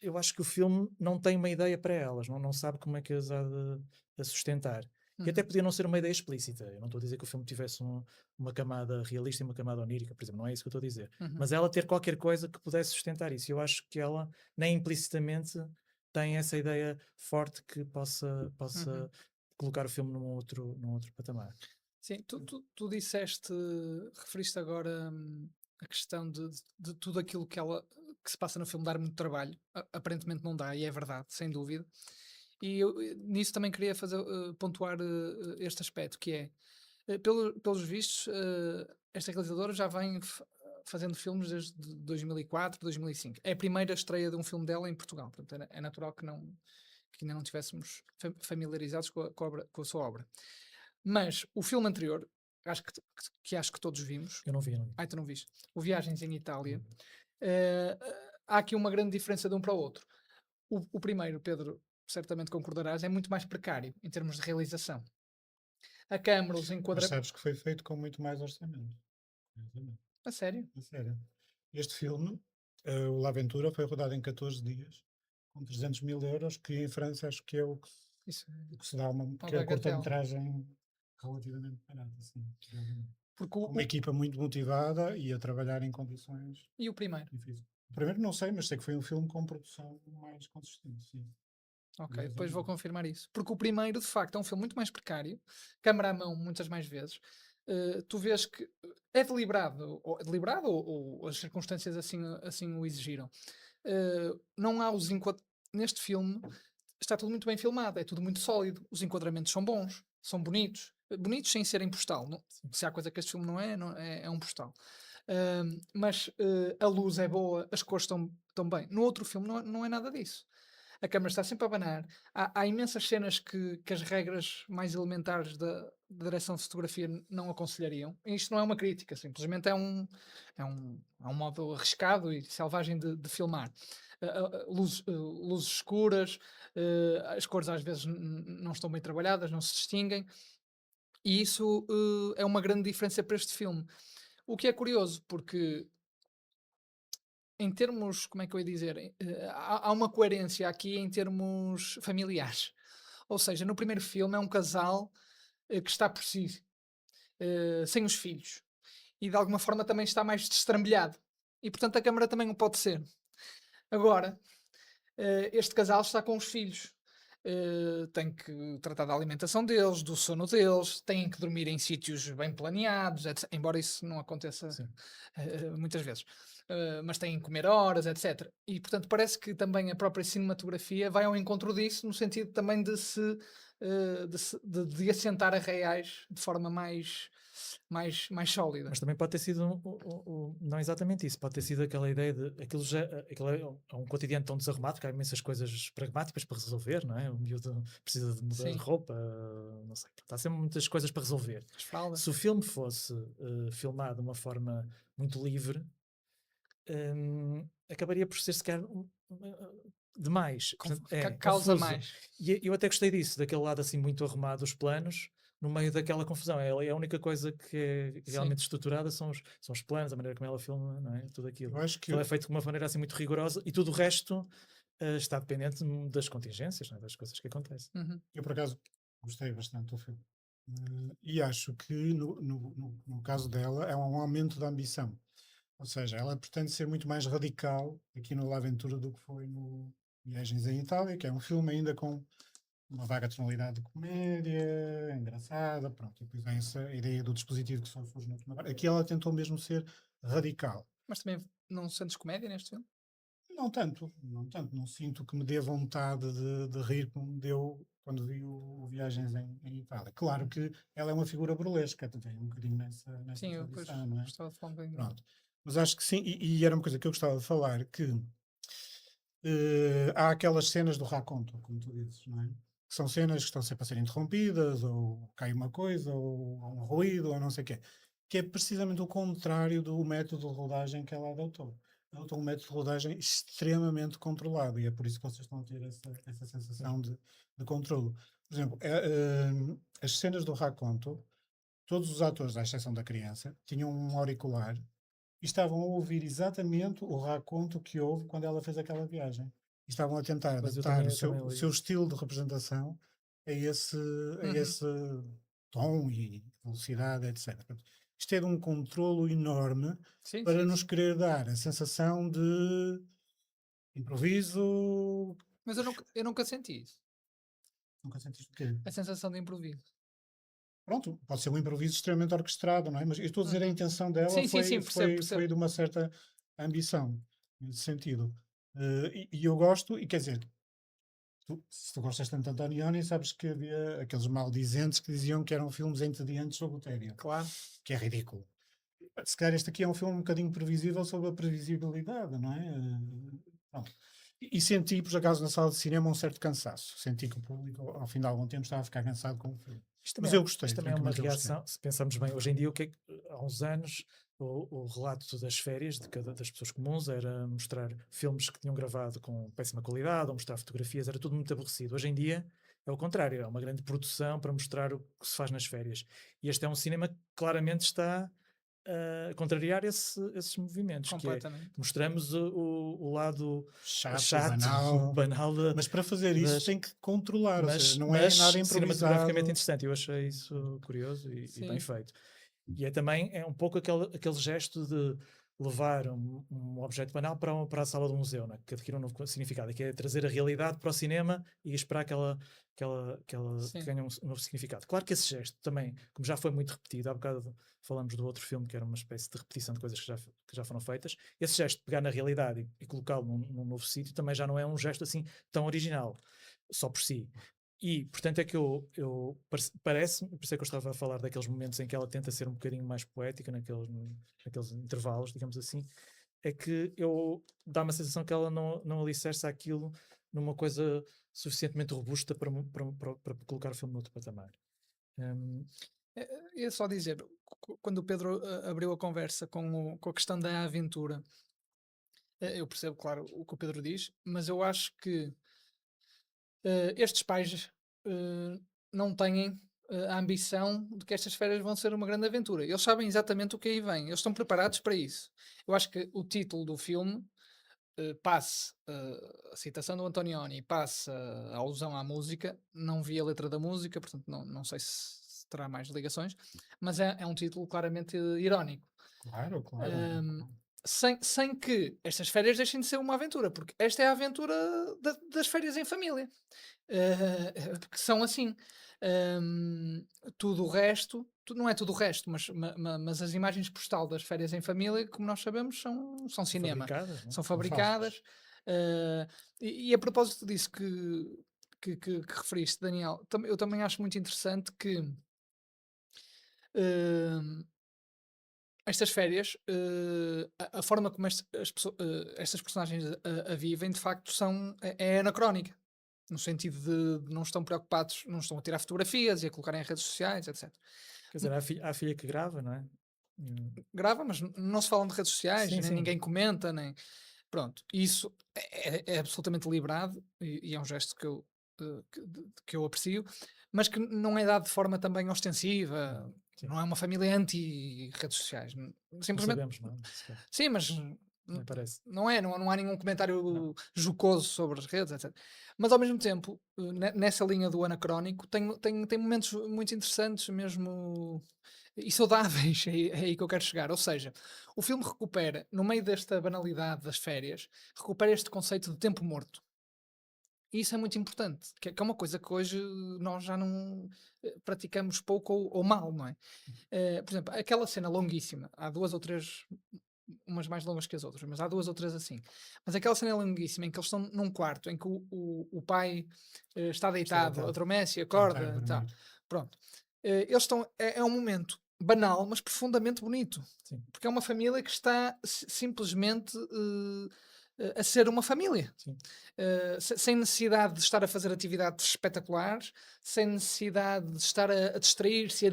eu acho que o filme não tem uma ideia para elas, não sabe como é que as há de sustentar. E até Uhum, podia não ser uma ideia explícita. Eu não estou a dizer que o filme tivesse uma camada realista e uma camada onírica, por exemplo, não é isso que eu estou a dizer. uhum, Mas ela ter qualquer coisa que pudesse sustentar isso. Eu acho que ela, nem implicitamente, tem essa ideia forte que possa uhum. colocar o filme num outro patamar. Sim, tu disseste, referiste agora a questão de tudo aquilo que se passa no filme dar muito trabalho. Aparentemente não dá, e é verdade, sem dúvida. E eu nisso também queria pontuar este aspecto, que é, pelos vistos, esta realizadora já vem fazendo filmes desde 2004, 2005. É a primeira estreia de um filme dela em Portugal, portanto é natural que ainda não estivéssemos familiarizados com a sua obra. Mas o filme anterior, acho que todos vimos. Eu não vi, não vi. Ai, tu não viste? O Viagens em Itália. Uhum. eh, há aqui uma grande diferença de um para o outro. O primeiro, Pedro, certamente concordarás, é muito mais precário em termos de realização. A câmara, os Mas enquadramentos. sabes que foi feito com muito mais orçamento. Exatamente. A sério? A sério. Este filme, o La Aventura, foi rodado em 14 dias, com 300 mil euros, que em França acho que é Isso o que se dá é uma, uma que é a bagatela. curta-metragem relativamente barata, assim, realmente. Porque Com uma equipa muito motivada e a trabalhar em condições e o primeiro? difíceis. O primeiro não sei, mas sei que foi um filme com produção mais consistente, sim. Ok, depois vou Curiosamente. confirmar isso. Porque o primeiro, de facto, é um filme muito mais precário, câmara à mão muitas mais vezes. Tu vês que é deliberado ou as circunstâncias assim o exigiram. Não há neste filme está tudo muito bem filmado, é tudo muito sólido, os enquadramentos são bons, são bonitos, bonitos sem serem postal. Se há coisa que este filme não é um postal. Mas a luz é boa, as cores estão bem. No outro filme não é nada disso. A câmera está sempre a abanar. Há imensas cenas que as regras mais elementares da direção de fotografia não aconselhariam. E isto não é uma crítica, simplesmente é um modo arriscado e selvagem de filmar. Luzes escuras, as cores às vezes não estão bem trabalhadas, não se distinguem, e isso é uma grande diferença para este filme. O que é curioso, porque em termos, como é que eu ia dizer? Há uma coerência aqui em termos familiares. Ou seja, no primeiro filme é um casal que está por si, sem os filhos. E de alguma forma também está mais destrambelhado. E portanto a câmara também o pode ser. Agora, este casal está com os filhos. Tem que tratar da alimentação deles, do sono deles, têm que dormir em sítios bem planeados, embora isso não aconteça Sim. muitas vezes. Mas têm que comer horas, etc. E portanto parece que também a própria cinematografia vai ao encontro disso, no sentido também de assentar a reais de forma mais sólida. Mas também pode ter sido não exatamente isso, pode ter sido aquela ideia de aquilo é um cotidiano tão desarrumado que há imensas coisas pragmáticas para resolver, não é? O miúdo precisa de mudar de Sim, roupa, não sei, há sempre muitas coisas para resolver. as fraldas. Se o filme fosse filmado de uma forma muito livre, acabaria por ser sequer demais. Portanto, Causa confuso. mais. E eu até gostei disso, daquele lado assim muito arrumado, os planos, no meio daquela confusão. É a única coisa que é Sim. realmente estruturada são os planos, a maneira como ela filma, não é? Tudo aquilo. Eu acho que Aquilo é feito de uma maneira assim muito rigorosa e tudo o resto está dependente das contingências, não é? Das coisas que acontecem. Uhum. eu, por acaso, gostei bastante do filme. E acho que, no caso dela, é um aumento da ambição. Ou seja, ela pretende ser muito mais radical aqui no La Aventura do que foi no Viagens em Itália, que é um filme ainda com uma vaga tonalidade de comédia, engraçada, pronto. E depois há essa ideia do dispositivo que só surge na última parte. Aqui ela tentou mesmo ser radical. Mas também não sentes comédia neste filme? Não tanto, não tanto. Não sinto que me dê vontade de rir como me deu quando vi o Viagens em Itália. Claro que ela é uma figura burlesca, tem um bocadinho nessa Sim, eu depois tradição, não é? gostava de falar um bocadinho. Pronto. Mas acho que sim, e era uma coisa que eu gostava de falar, que há aquelas cenas do raconto, como tu dizes, não é? Que são cenas que estão sempre a ser interrompidas, ou cai uma coisa, ou há um ruído, ou não sei o quê. Que é precisamente o contrário do método de rodagem que ela adotou. adotam um método de rodagem extremamente controlado, e é por isso que vocês estão a ter essa sensação de controlo. Por exemplo, as cenas do raconto, todos os atores, à exceção da criança, tinham um auricular e estavam a ouvir exatamente o raconto que houve quando ela fez aquela viagem. E estavam a tentar Pois eu adaptar também, o eu seu, também o li seu isso. estilo de representação a esse, a Uhum. esse tom e velocidade, etc. Portanto, isto é de um controlo enorme Sim, para sim, nos sim. querer dar a sensação de improviso. Mas eu nunca senti isso. Nunca sentiste o quê? A sensação de improviso. Pronto, pode ser um improviso extremamente orquestrado, não é? Mas eu estou a dizer a Uhum. intenção dela Sim, sim, foi, sim, percebo, foi, foi percebo. de uma certa ambição, nesse sentido. E eu gosto, e quer dizer, se tu gostas tanto de Antonioni, sabes que havia aqueles maldizentes que diziam que eram filmes entediantes sobre o tédio, Claro. que é ridículo. Se calhar este aqui é um filme um bocadinho previsível sobre a previsibilidade, não é? Pronto. E senti, por acaso, na sala de cinema um certo cansaço. Senti que o público, ao fim de algum tempo, estava a ficar cansado com o filme. Mas eu gostei, Isto também é uma francamente eu gostei. reação, se pensarmos bem, hoje em dia, o que é há uns anos, o relato das férias das pessoas comuns era mostrar filmes que tinham gravado com péssima qualidade, ou mostrar fotografias, era tudo muito aborrecido. Hoje em dia é o contrário, é uma grande produção para mostrar o que se faz nas férias. E este é um cinema que claramente está a contrariar esses movimentos, que é Completamente. mostramos o lado Chato, chato, banal. banal Mas para fazer isso das, tem que controlar, ou seja, mas, não é mas nada cinematograficamente improvisado. interessante. Eu achei isso curioso e bem Sim. feito. E é também um pouco aquele gesto de levar um objeto banal para a sala do museu, né? Que adquire um novo significado, que é trazer a realidade para o cinema e esperar que Sim. ganhe um novo significado. Claro que esse gesto também, como já foi muito repetido, há bocado falamos do outro filme que era uma espécie de repetição de coisas que já foram feitas, esse gesto de pegar na realidade e colocá-lo num novo sítio também já não é um gesto assim tão original, só por si. E, portanto, é que parece-me, por isso é que eu estava a falar daqueles momentos em que ela tenta ser um bocadinho mais poética, naqueles intervalos, digamos assim, é que dá-me a sensação que ela não alicerça aquilo numa coisa suficientemente robusta para colocar o filme no outro patamar. Hum, É só dizer, quando o Pedro abriu a conversa com a questão da aventura, eu percebo, claro, o que o Pedro diz, mas eu acho que estes pais não têm a ambição de que estas férias vão ser uma grande aventura. Eles sabem exatamente o que aí vem, eles estão preparados para isso. Eu acho que o título do filme passe a citação do Antonioni, passe a alusão à música. Não vi a letra da música, portanto não sei se terá mais ligações, mas é um título claramente irónico. Claro, claro. Ahm, sem que estas férias deixem de ser uma aventura, porque esta é a aventura das férias em família. Porque são assim. Ahm, tudo o resto, não é tudo o resto, mas as imagens postal das férias em família, como nós sabemos, são são cinema, fabricadas, não é? são São falsas. fabricadas. E a propósito disso que referiste, Daniel, eu também acho muito interessante que ahm, estas férias, a forma como estas personagens a vivem, de facto, é anacrónica. No sentido de não estão preocupados, não estão a tirar fotografias e a colocar em redes sociais, etc. Quer dizer, há a filha que grava, não é? Grava, mas não se falam de redes sociais, Sim, nem sim. ninguém comenta, nem. Pronto, isso é absolutamente liberado e é um gesto que eu aprecio, mas que não é dado de forma também ostensiva, Sim. não é uma família anti-redes sociais. Não Simplesmente sabemos, não é? Sequer. sim, mas Nem parece. não há nenhum Não. comentário jocoso sobre as redes, etc. Mas ao mesmo tempo, nessa linha do anacrónico, tem momentos muito interessantes mesmo e saudáveis, é aí que eu quero chegar. Ou seja, o filme recupera, no meio desta banalidade das férias, recupera este conceito de tempo morto. E isso é muito importante, que é uma coisa que hoje nós já não praticamos pouco ou mal, não é? Por exemplo, aquela cena longuíssima, há duas ou três, umas mais longas que as outras, mas há duas ou três assim. Mas aquela cena longuíssima em que eles estão num quarto, em que o pai está Está deitado, deitado. adormece e Está a acorda, tá, dormir. pronto. Eles estão, é um momento banal, mas profundamente bonito, Sim, porque é uma família que está simplesmente a ser uma família. sim. Sem necessidade de estar a fazer atividades espetaculares, sem necessidade de estar a distrair-se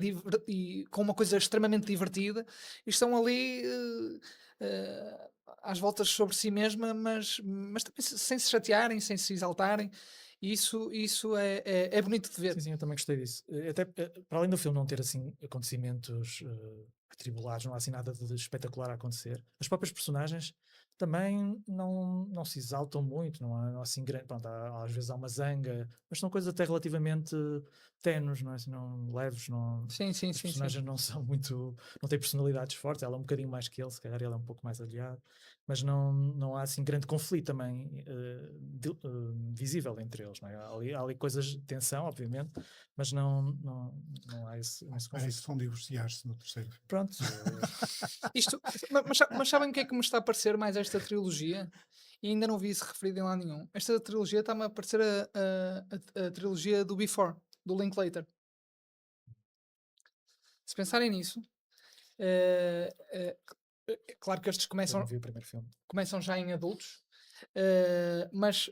com uma coisa extremamente divertida, e estão ali às voltas sobre si mesma, mas também sem se chatearem, sem se exaltarem. E isso é bonito de ver. Sim, sim, eu também gostei disso. Até para além do filme não ter assim acontecimentos atribulados, não há assim nada de espetacular a acontecer. As próprias personagens também não se exaltam muito, não há assim grande. Pronto, às vezes há uma zanga, mas são coisas até relativamente tenues, não é? Assim, não leves, não, Sim, sim, as sim, sim. personagens não são muito, não têm personalidades fortes. Ela é um bocadinho mais que ele, se calhar ele é um pouco mais aliado, mas não há assim grande conflito também visível entre eles. Não é? Há ali coisas de tensão, obviamente, mas não há esse Parece conflito. que vão divorciar-se no terceiro filme. Pronto, Isto, mas sabem o que é que me está a parecer mais esta trilogia? E ainda não vi isso referido em lado nenhum. Esta trilogia está-me a parecer a trilogia do Before, do Linklater. Se pensarem nisso, eh, eh, claro que estes eu não vi o primeiro filme. começam já em adultos, mas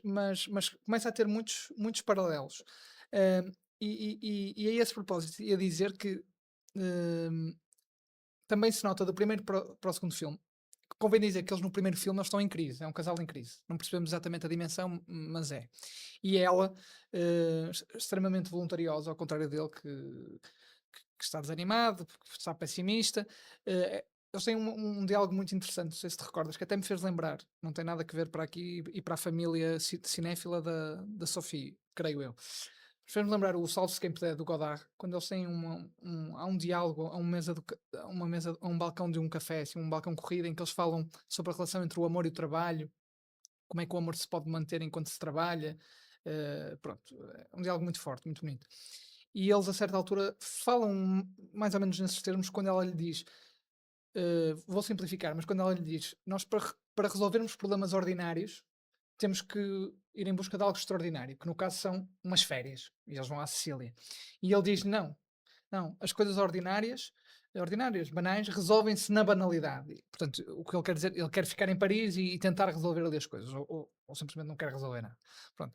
começa a ter muitos paralelos. Eh, e a esse propósito, ia dizer que eh, também se nota do primeiro para o segundo filme. Convém dizer que eles no primeiro filme eles estão em crise, é um casal em crise. Não percebemos exatamente a dimensão, mas é. E ela, extremamente voluntariosa, ao contrário dele, que está desanimado, que está pessimista. Eles têm um diálogo muito interessante, não sei se te recordas, que até me fez lembrar, não tem nada a ver para aqui e para a família cinéfila da Sophie, creio eu. Fez-me lembrar o Salve-se Quem Puder do Godard, quando eles têm há um diálogo, a um balcão de um café, assim, um balcão corrido, em que eles falam sobre a relação entre o amor e o trabalho, como é que o amor se pode manter enquanto se trabalha. Pronto, é um diálogo muito forte, muito bonito. E eles, a certa altura, falam mais ou menos nesses termos quando ela lhe diz: vou simplificar, mas quando ela lhe diz, nós para resolvermos problemas ordinários temos que ir em busca de algo extraordinário, que no caso são umas férias, e eles vão à Sicília. E ele diz: não, as coisas ordinárias, banais, resolvem-se na banalidade. E, portanto, o que ele quer dizer, ele quer ficar em Paris e tentar resolver ali as coisas, ou simplesmente não quer resolver nada. Pronto.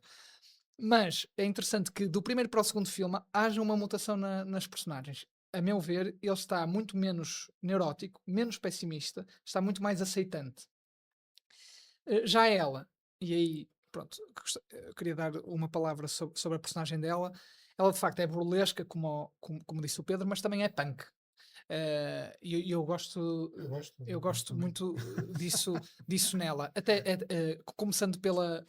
Mas é interessante que do primeiro para o segundo filme haja uma mutação nas personagens. A meu ver, ele está muito menos neurótico, menos pessimista, está muito mais aceitante. Já ela, e aí, pronto, eu queria dar uma palavra sobre a personagem dela. Ela de facto é burlesca, como disse o Pedro, mas também é punk. E eu gosto, eu gosto também. muito disso nela. Até começando pela,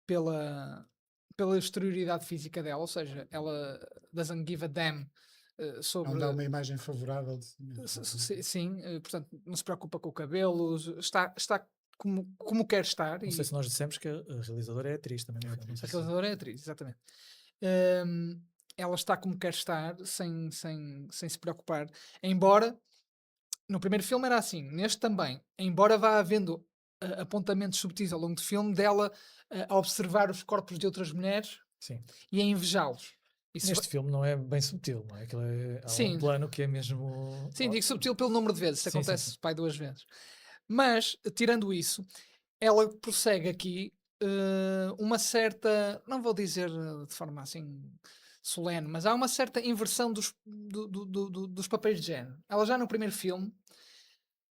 pela exterioridade física dela, ou seja, ela doesn't give a damn Não sobre. dá uma imagem favorável de si mesmo. Sim, portanto, não se preocupa com o cabelo, está como quer estar. Não sei E se nós dissemos que a realizadora é atriz também no É filme. Não atriz. sei a se... realizadora é atriz, exatamente. Hum, ela está como quer estar, sem se preocupar. Embora, no primeiro filme era assim, neste também, embora vá havendo apontamentos subtis ao longo do filme dela a observar os corpos de outras mulheres Sim. e a invejá-los. Isso Neste filme não é bem subtil, não é? Há um sim, plano que é mesmo. sim, digo subtil pelo número de vezes, isso Sim, sim, sim. acontece pai duas vezes. Mas, tirando isso, ela prossegue aqui uma certa, não vou dizer de forma assim solene, mas há uma certa inversão dos papéis de género. Ela já no primeiro filme,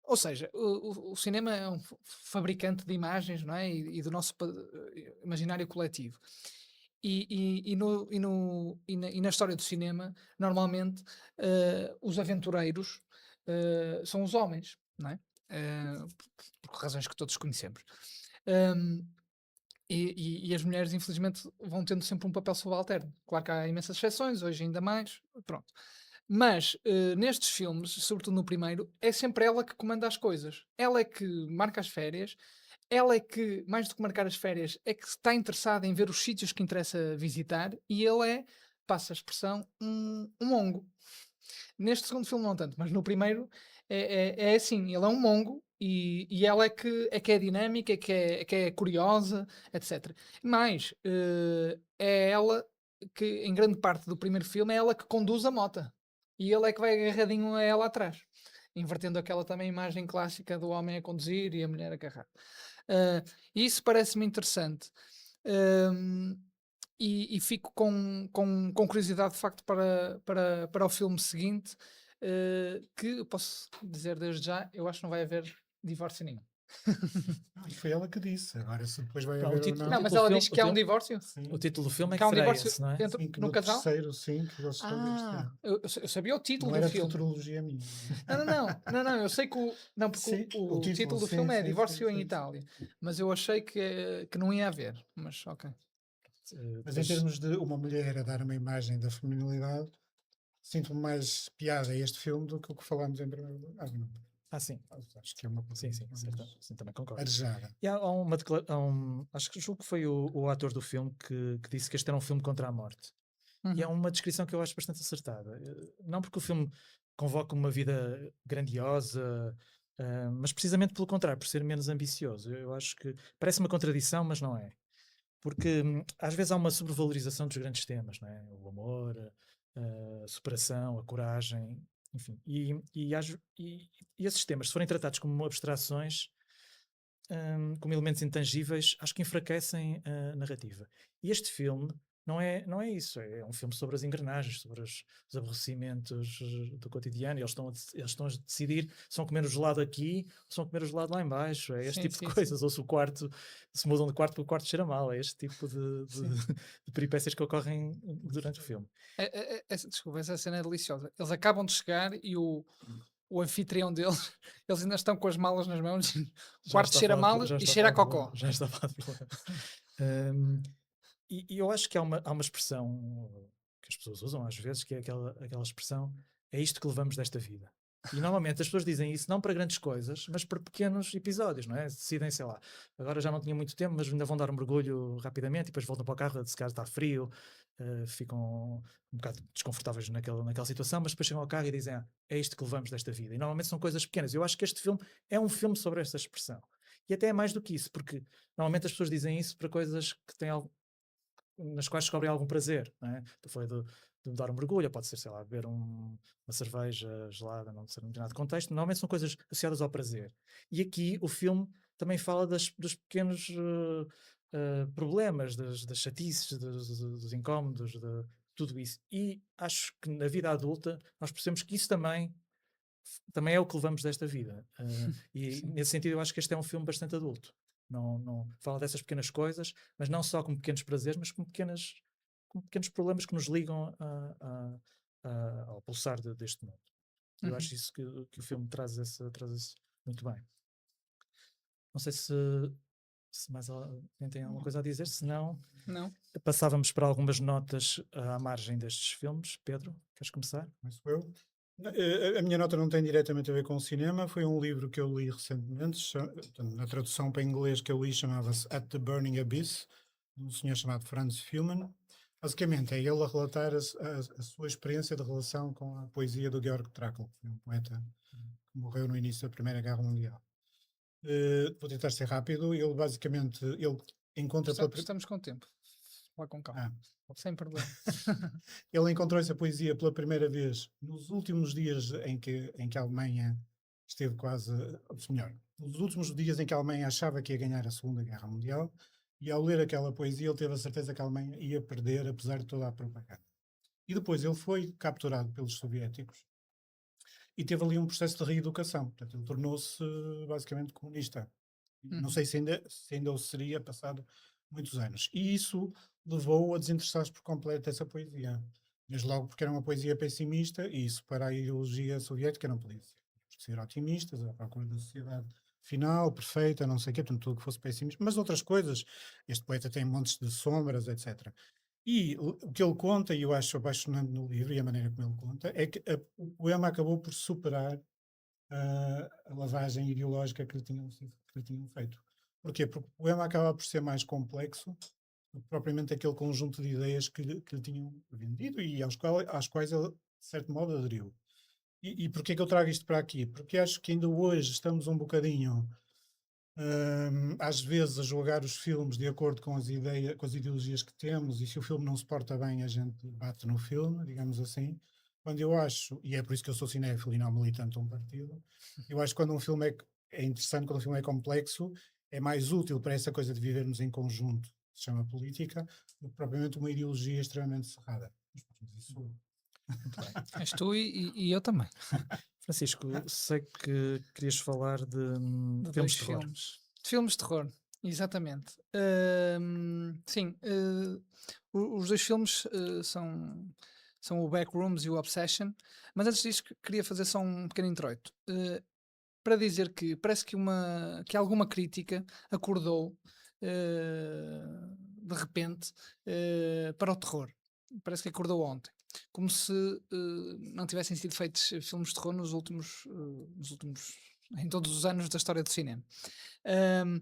ou seja, o cinema é um fabricante de imagens, não é? E do nosso imaginário coletivo. E na história do cinema, normalmente, os aventureiros são os homens, não é? Por razões que todos conhecemos. Um, e as mulheres, infelizmente, vão tendo sempre um papel subalterno. Claro que há imensas exceções, hoje ainda mais, pronto. Mas nestes filmes, sobretudo no primeiro, é sempre ela que comanda as coisas. Ela é que marca as férias, ela é que, mais do que marcar as férias, é que está interessada em ver os sítios que interessa visitar e ele é, passa a expressão, um mongo. Neste segundo filme não tanto, mas no primeiro é assim, ele é um mongo e ela é que é dinâmica, é que é curiosa, etc. Mais, é ela que, em grande parte do primeiro filme, é ela que conduz a mota. E ele é que vai agarradinho a ela atrás. Invertendo aquela também imagem clássica do homem a conduzir e a mulher a agarrar. Isso parece-me interessante. Hum, e fico com curiosidade de facto para o filme seguinte, que eu posso dizer desde já, eu acho que não vai haver divórcio nenhum. Não, e foi ela que disse. Agora, se depois vai Pá, o haver ou título- não. Não, mas título ela do diz filme- que há o um filme- divórcio. Sim, O título do filme é Que há um que será divórcio esse, não é? entre, sim, que no casal. terceiro, sim, que eles estão este Ah, ano. eu sabia o título Não do era filme. futurologia minha. Não, eu sei que não, porque Sim, o título do sim, filme é sim, Divórcio sim, em sim. Itália, mas eu achei que não ia haver, mas ok. Mas em termos de uma mulher a dar uma imagem da feminilidade, sinto-me mais piada a este filme do que o que falámos em primeiro lugar. Não? Sim. Acho que é uma coisa Sim, sim, mais certo. Sim, também concordo. arejada. E há uma acho que julgo que foi o ator do filme que disse que este era um filme contra a morte. E é Uhum. uma descrição que eu acho bastante acertada. Não porque o filme convoca uma vida grandiosa, mas precisamente pelo contrário, por ser menos ambicioso. Eu acho que parece uma contradição, mas não é. Porque às vezes há uma sobrevalorização dos grandes temas, não é? O amor, a superação, a coragem, enfim. E esses temas, se forem tratados como abstrações, como elementos intangíveis, acho que enfraquecem a narrativa. E este filme não é isso. É um filme sobre as engrenagens, sobre os aborrecimentos do cotidiano. Eles estão a decidir se vão comer o gelado aqui ou se vão comer o gelado lá em baixo. É este Sim, tipo de sim, sim. coisas. Ou se o quarto se mudam de quarto porque o quarto cheira mal. É este tipo de peripécias que ocorrem durante o filme. Desculpa, essa cena é deliciosa. Eles acabam de chegar e o anfitrião deles, eles ainda estão com as malas nas mãos. O quarto cheira mal e cheira a cocó. Já está a falar de problema. Hum, e eu acho que há uma expressão que as pessoas usam às vezes, que é aquela expressão: é isto que levamos desta vida. E normalmente as pessoas dizem isso não para grandes coisas, mas para pequenos episódios, não é? Decidem, sei lá, agora já não tinha muito tempo, mas ainda vão dar um mergulho rapidamente e depois voltam para o carro, se calhar está frio, ficam um bocado desconfortáveis naquela situação, mas depois chegam ao carro e dizem: é isto que levamos desta vida. E normalmente são coisas pequenas. Eu acho que este filme é um filme sobre esta expressão. E até é mais do que isso, porque normalmente as pessoas dizem isso para coisas que têm algo nas quais descobrem algum prazer, não é? Tu foi de dar um mergulho, pode ser, sei lá, beber uma cerveja gelada, não sei, em determinado contexto. Normalmente são coisas associadas ao prazer. E aqui o filme também fala dos pequenos problemas, das chatices, dos incómodos, de tudo isso. E acho que na vida adulta nós percebemos que isso também é o que levamos desta vida. E Sim. nesse sentido eu acho que este é um filme bastante adulto. Não fala dessas pequenas coisas, mas não só como pequenos prazeres, mas como pequenos problemas que nos ligam ao pulsar deste mundo. Eu Uhum. acho isso que o filme traz isso muito bem. Não sei se mais alguém tem alguma coisa a dizer, se não, Não? passávamos para algumas notas à margem destes filmes. Pedro, queres começar? Começo eu. A minha nota não tem diretamente a ver com o cinema, foi um livro que eu li recentemente, na tradução para inglês que eu li chamava-se At the Burning Abyss, de um senhor chamado Franz Fillman. Basicamente é ele a relatar a sua experiência de relação com a poesia do Georg Trakl, que foi um poeta que morreu no início da Primeira Guerra Mundial. Vou tentar ser rápido. Ele basicamente encontra Estamos com tempo. Lá com calma. Ah, Sem problema. ele encontrou essa poesia pela primeira vez nos últimos dias em que a Alemanha esteve quase, melhor, nos últimos dias em que a Alemanha achava que ia ganhar a Segunda Guerra Mundial, e ao ler aquela poesia ele teve a certeza que a Alemanha ia perder, apesar de toda a propaganda. E depois ele foi capturado pelos soviéticos e teve ali um processo de reeducação. Portanto, ele tornou-se basicamente comunista. Não sei se ainda o seria passado muitos anos. E isso levou-o a desinteressar-se por completo dessa poesia. Desde logo porque era uma poesia pessimista e isso para a ideologia soviética não podia ser. Tínhamos que ser otimistas, à procura da sociedade final, perfeita, não sei o quê, portanto tudo que fosse pessimista. Mas outras coisas, este poeta tem montes de sombras, etc. E o que ele conta, e eu acho apaixonante no livro e a maneira como ele conta, é que o poema acabou por superar a lavagem ideológica que lhe tinham feito. Porquê? Porque o poema acaba por ser mais complexo do que propriamente aquele conjunto de ideias que lhe tinham vendido e às quais ele, de certo modo, aderiu. E porquê que eu trago isto para aqui? Porque acho que ainda hoje estamos um bocadinho, às vezes, a julgar os filmes de acordo com as ideologias que temos, e se o filme não se porta bem, a gente bate no filme, digamos assim. Quando eu acho, e é por isso que eu sou cinéfilo e não militante de um partido, eu acho que quando um filme é interessante, quando um filme é complexo, é mais útil para essa coisa de vivermos em conjunto, que se chama política, do que propriamente uma ideologia extremamente cerrada. Mas isso És tu e eu também. Francisco, Ah. sei que querias falar de De filmes dois de terror. filmes. De filmes de terror, exatamente. Sim, os dois filmes são o Backrooms e o Obsession, mas antes disso queria fazer só um pequeno introito. Para dizer que parece que alguma crítica acordou de repente para o terror. Parece que acordou ontem. Como se não tivessem sido feitos filmes de terror em todos os anos da história do cinema. Ahm,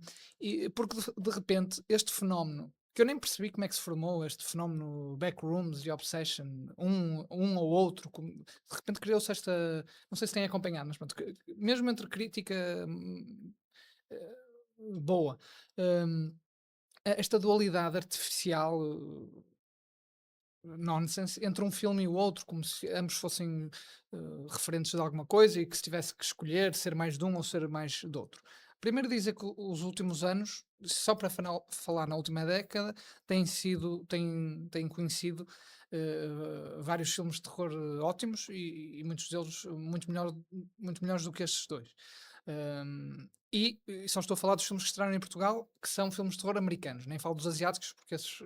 porque de repente este fenómeno, que eu nem percebi como é que se formou, este fenómeno Backrooms e Obsession, um ou outro, de repente criou-se esta. Não sei se têm acompanhado, mas pronto, mesmo entre crítica eh, boa, hum, esta dualidade artificial nonsense entre um filme e o outro, como se ambos fossem referentes de alguma coisa e que se tivesse que escolher ser mais de um ou ser mais do outro. Primeiro dizer que os últimos anos, só para falar na última década, têm conhecido vários filmes de terror ótimos e muitos deles muito melhores do que estes dois. E só estou a falar dos filmes que estrearam em Portugal, que são filmes de terror americanos. Nem falo dos asiáticos, porque esses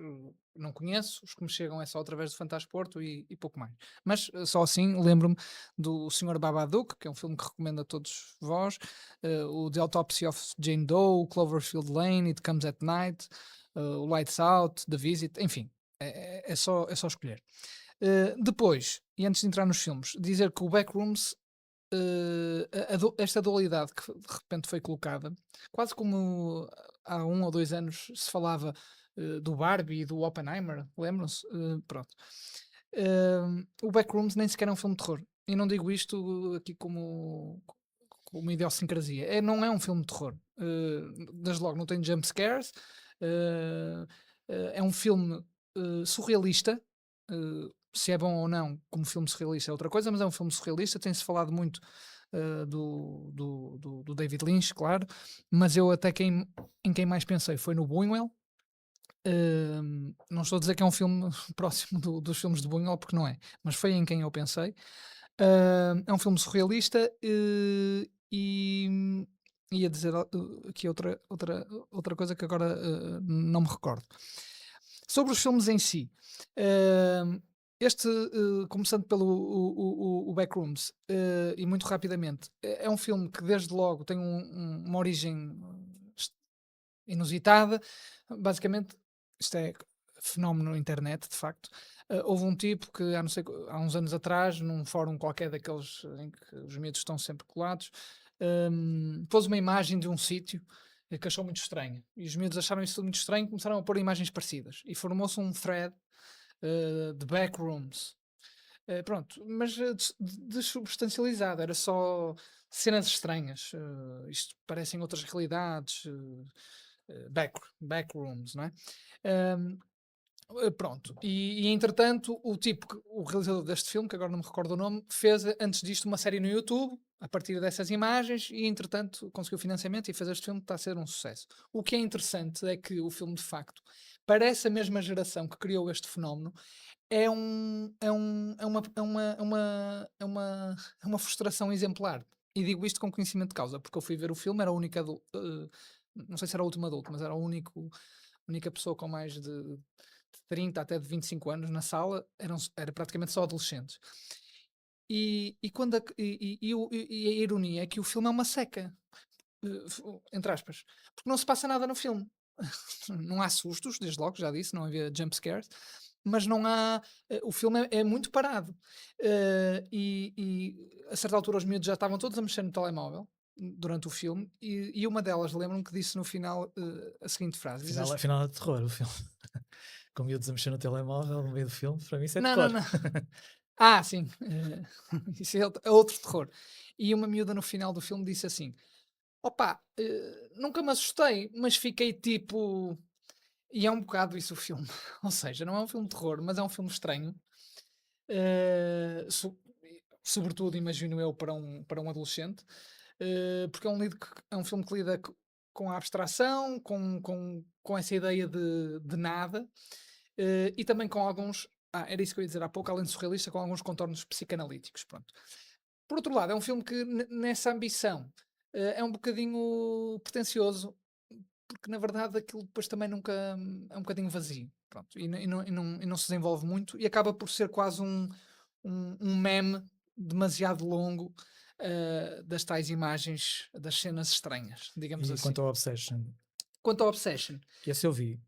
não conheço. Os que me chegam é só através do Fantasporto e pouco mais. Mas só assim lembro-me do Sr. Babadook, que é um filme que recomendo a todos vós, o The Autopsy of Jane Doe, o Cloverfield Lane, It Comes at Night, o Lights Out, The Visit, enfim, é só escolher. Depois, e antes de entrar nos filmes, dizer que o Backrooms, esta dualidade que de repente foi colocada, quase como há 1 ou 2 anos se falava do Barbie e do Oppenheimer, lembram-se? Pronto. O Backrooms nem sequer é um filme de terror. E não digo isto aqui como uma idiosincrasia. Não é um filme de terror. Desde logo, não tem jump scares. É um filme surrealista. Se é bom ou não, como filme surrealista é outra coisa, mas é um filme surrealista. Tem-se falado muito do David Lynch, claro, mas eu até em quem mais pensei foi no Buñuel. Não estou a dizer que é um filme próximo dos filmes de Buñuel, porque não é, mas foi em quem eu pensei. É um filme surrealista e ia dizer aqui outra coisa que agora não me recordo. Sobre os filmes em si, começando pelo o Backrooms, e muito rapidamente, é um filme que desde logo tem uma origem inusitada. Basicamente, isto é fenómeno internet, de facto. Houve um tipo que há uns anos atrás, num fórum qualquer daqueles em que os miúdos estão sempre colados, pôs uma imagem de um sítio que achou muito estranho. E os miúdos acharam isso tudo muito estranho e começaram a pôr imagens parecidas. E formou-se um thread de backrooms. Pronto, mas desubstancializado, era só cenas estranhas. Isto parecem outras realidades. Backrooms, não é? Um, Pronto, e entretanto, o realizador deste filme, que agora não me recordo o nome, fez antes disto uma série no YouTube, a partir dessas imagens, e entretanto conseguiu financiamento e fez este filme que está a ser um sucesso. O que é interessante é que o filme, de facto, para essa mesma geração que criou este fenómeno, é uma frustração exemplar. E digo isto com conhecimento de causa, porque eu fui ver o filme, era a única, não sei se era o último adulto, mas era a única pessoa com mais de 30 até de 25 anos na sala, era praticamente só adolescentes. E a ironia é que o filme é uma seca, entre aspas, porque não se passa nada no filme. Não há sustos, desde logo, já disse, não havia jump scares, mas não há. O filme é muito parado. E a certa altura os miúdos já estavam todos a mexer no telemóvel durante o filme, e uma delas lembro-me que disse no final a seguinte frase: diz Afinal é de terror o filme. Com miúdos a mexer no telemóvel no meio do filme, para mim isso é Não, terror. não, não. Ah, sim. Isso é outro terror. E uma miúda no final do filme disse assim: Opa, nunca me assustei, mas fiquei tipo. E é um bocado isso o filme. Ou seja, não é um filme de terror, mas é um filme estranho. eh, so- Sobretudo, imagino eu, para um adolescente. Porque é um filme que lida com a abstração, com essa ideia de nada. E também com alguns. Era isso que eu ia dizer há pouco, além de surrealista, com alguns contornos psicanalíticos. Pronto. Por outro lado, é um filme que nessa ambição é um bocadinho pretencioso, porque na verdade aquilo depois também nunca é um bocadinho vazio. Pronto, e não se desenvolve muito e acaba por ser quase um meme demasiado longo das tais imagens, das cenas estranhas, digamos E assim. quanto ao Obsession, Quanto ao Obsession, esse eu vi.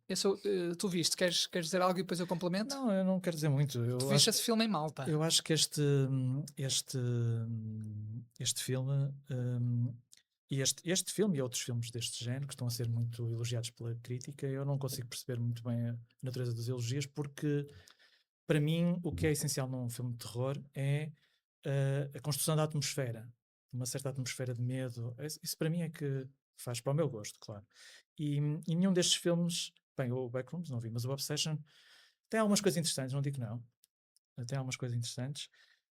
tu viste, queres dizer algo e depois eu complemento? Não, eu não quero dizer muito. Tu viste esse filme em Malta. Eu acho que este filme e este filme e outros filmes deste género que estão a ser muito elogiados pela crítica, eu não consigo perceber muito bem a natureza dos elogios, porque para mim o que é essencial num filme de terror é a construção da atmosfera, uma certa atmosfera de medo. Isso para mim é que faz para o meu gosto, claro. E nenhum destes filmes, bem, o Backrooms não vi, mas o Obsession tem algumas coisas interessantes, não digo que não. Tem algumas coisas interessantes,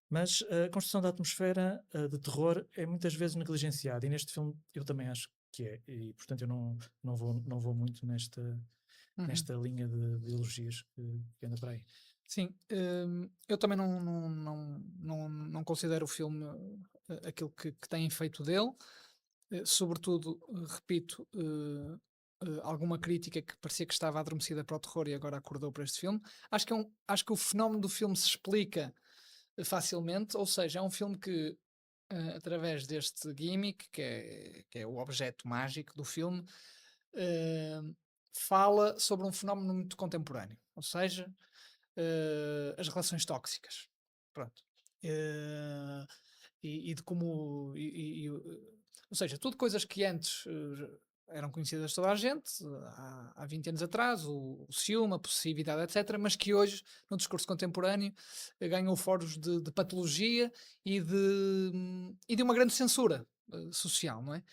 mas a construção da atmosfera de terror é muitas vezes negligenciada, e neste filme eu também acho que é, e portanto eu não vou muito Uhum. nesta linha de elogios que anda para aí. Sim, eu também não considero o filme aquilo que têm feito dele. Sobretudo, repito, alguma crítica que parecia que estava adormecida para o terror e agora acordou para este filme. Acho que o fenómeno do filme se explica facilmente, ou seja, é um filme que, através deste gimmick, que é o objeto mágico do filme, eh, fala sobre um fenómeno muito contemporâneo, ou seja, as relações tóxicas. Pronto. E de como. Ou seja, tudo coisas que antes eram conhecidas de toda a gente, há 20 anos atrás, o ciúme, a possessividade, etc., mas que hoje, no discurso contemporâneo, ganham foros de patologia e de uma grande censura social, não é?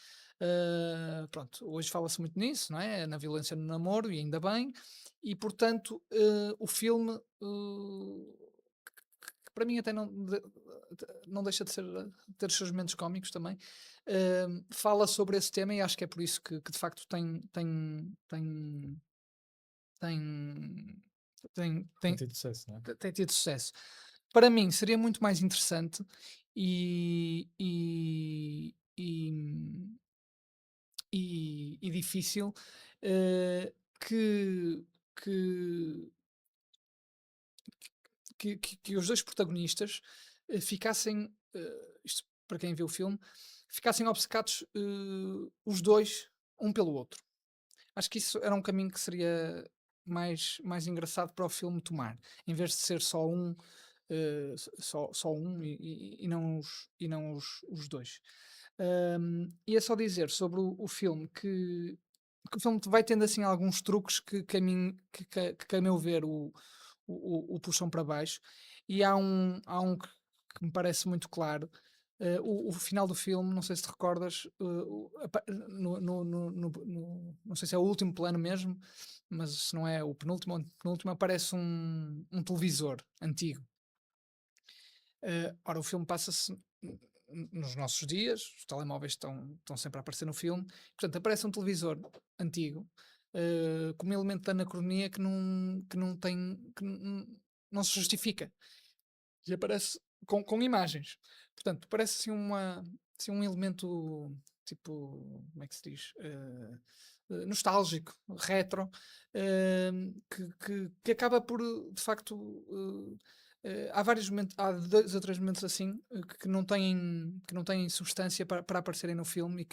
Pronto, hoje fala-se muito nisso, não é? Na violência no namoro, e ainda bem, e portanto, o filme, que para mim até não deixa de ter os seus momentos cómicos também, fala sobre esse tema e acho que é por isso que de facto tem, Tem tido sucesso, não é? tem tido sucesso. Para mim seria muito mais interessante e, e, e, e difícil eh, que, que, que os dois protagonistas ficassem, isto para quem viu o filme, ficassem obcecados os dois, um pelo outro. Acho que isso era um caminho que seria mais engraçado para o filme tomar, em vez de ser só um, só um e não os dois. E é só dizer sobre o filme que o filme vai tendo assim alguns truques que a mim, que a meu ver o puxam para baixo, e há um que me parece muito claro. O final do filme, não sei se te recordas, não sei se é o último plano mesmo, mas se não é o penúltimo, ou penúltimo aparece um televisor antigo. Ora, o filme passa-se nos nossos dias, os telemóveis estão sempre a aparecer no filme, portanto, aparece um televisor antigo, como elemento de anacronia que não tem, não se justifica, e aparece com imagens. Portanto, parece assim, assim um elemento tipo, como é que se diz? Nostálgico, retro, que acaba por, de facto, há vários momentos, há 2 ou 3 momentos assim que não têm substância para aparecerem no filme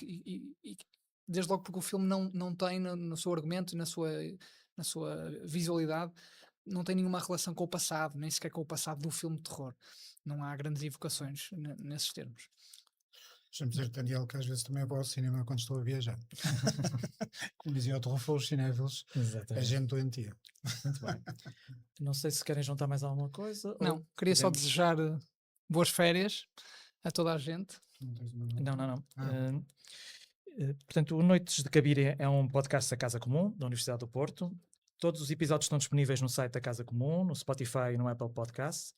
desde logo porque o filme não tem no seu argumento e na sua visualidade, não tem nenhuma relação com o passado, nem sequer com o passado do filme de terror. Não há grandes evocações nesses termos. Deixa-me dizer, Daniel, que às vezes também vou ao cinema quando estou a viajar. Como dizia o Truffaut, os cinéfilos, é Exatamente. gente doentia. Muito bem. Não sei se querem juntar mais alguma coisa. Não, queria só desejar boas férias a toda a gente. Não. Ah. Portanto, o Noites de Cabiria é um podcast da Casa Comum, da Universidade do Porto. Todos os episódios estão disponíveis no site da Casa Comum, no Spotify e no Apple Podcast.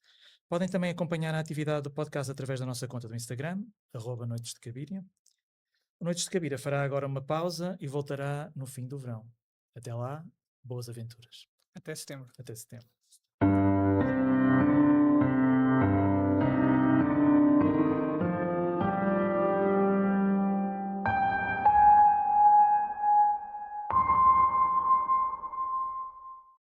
Podem também acompanhar a atividade do podcast através da nossa conta do Instagram, @Noites de Cabiria. O Noites de Cabiria fará agora uma pausa e voltará no fim do verão. Até lá, boas aventuras. Até setembro. Até setembro.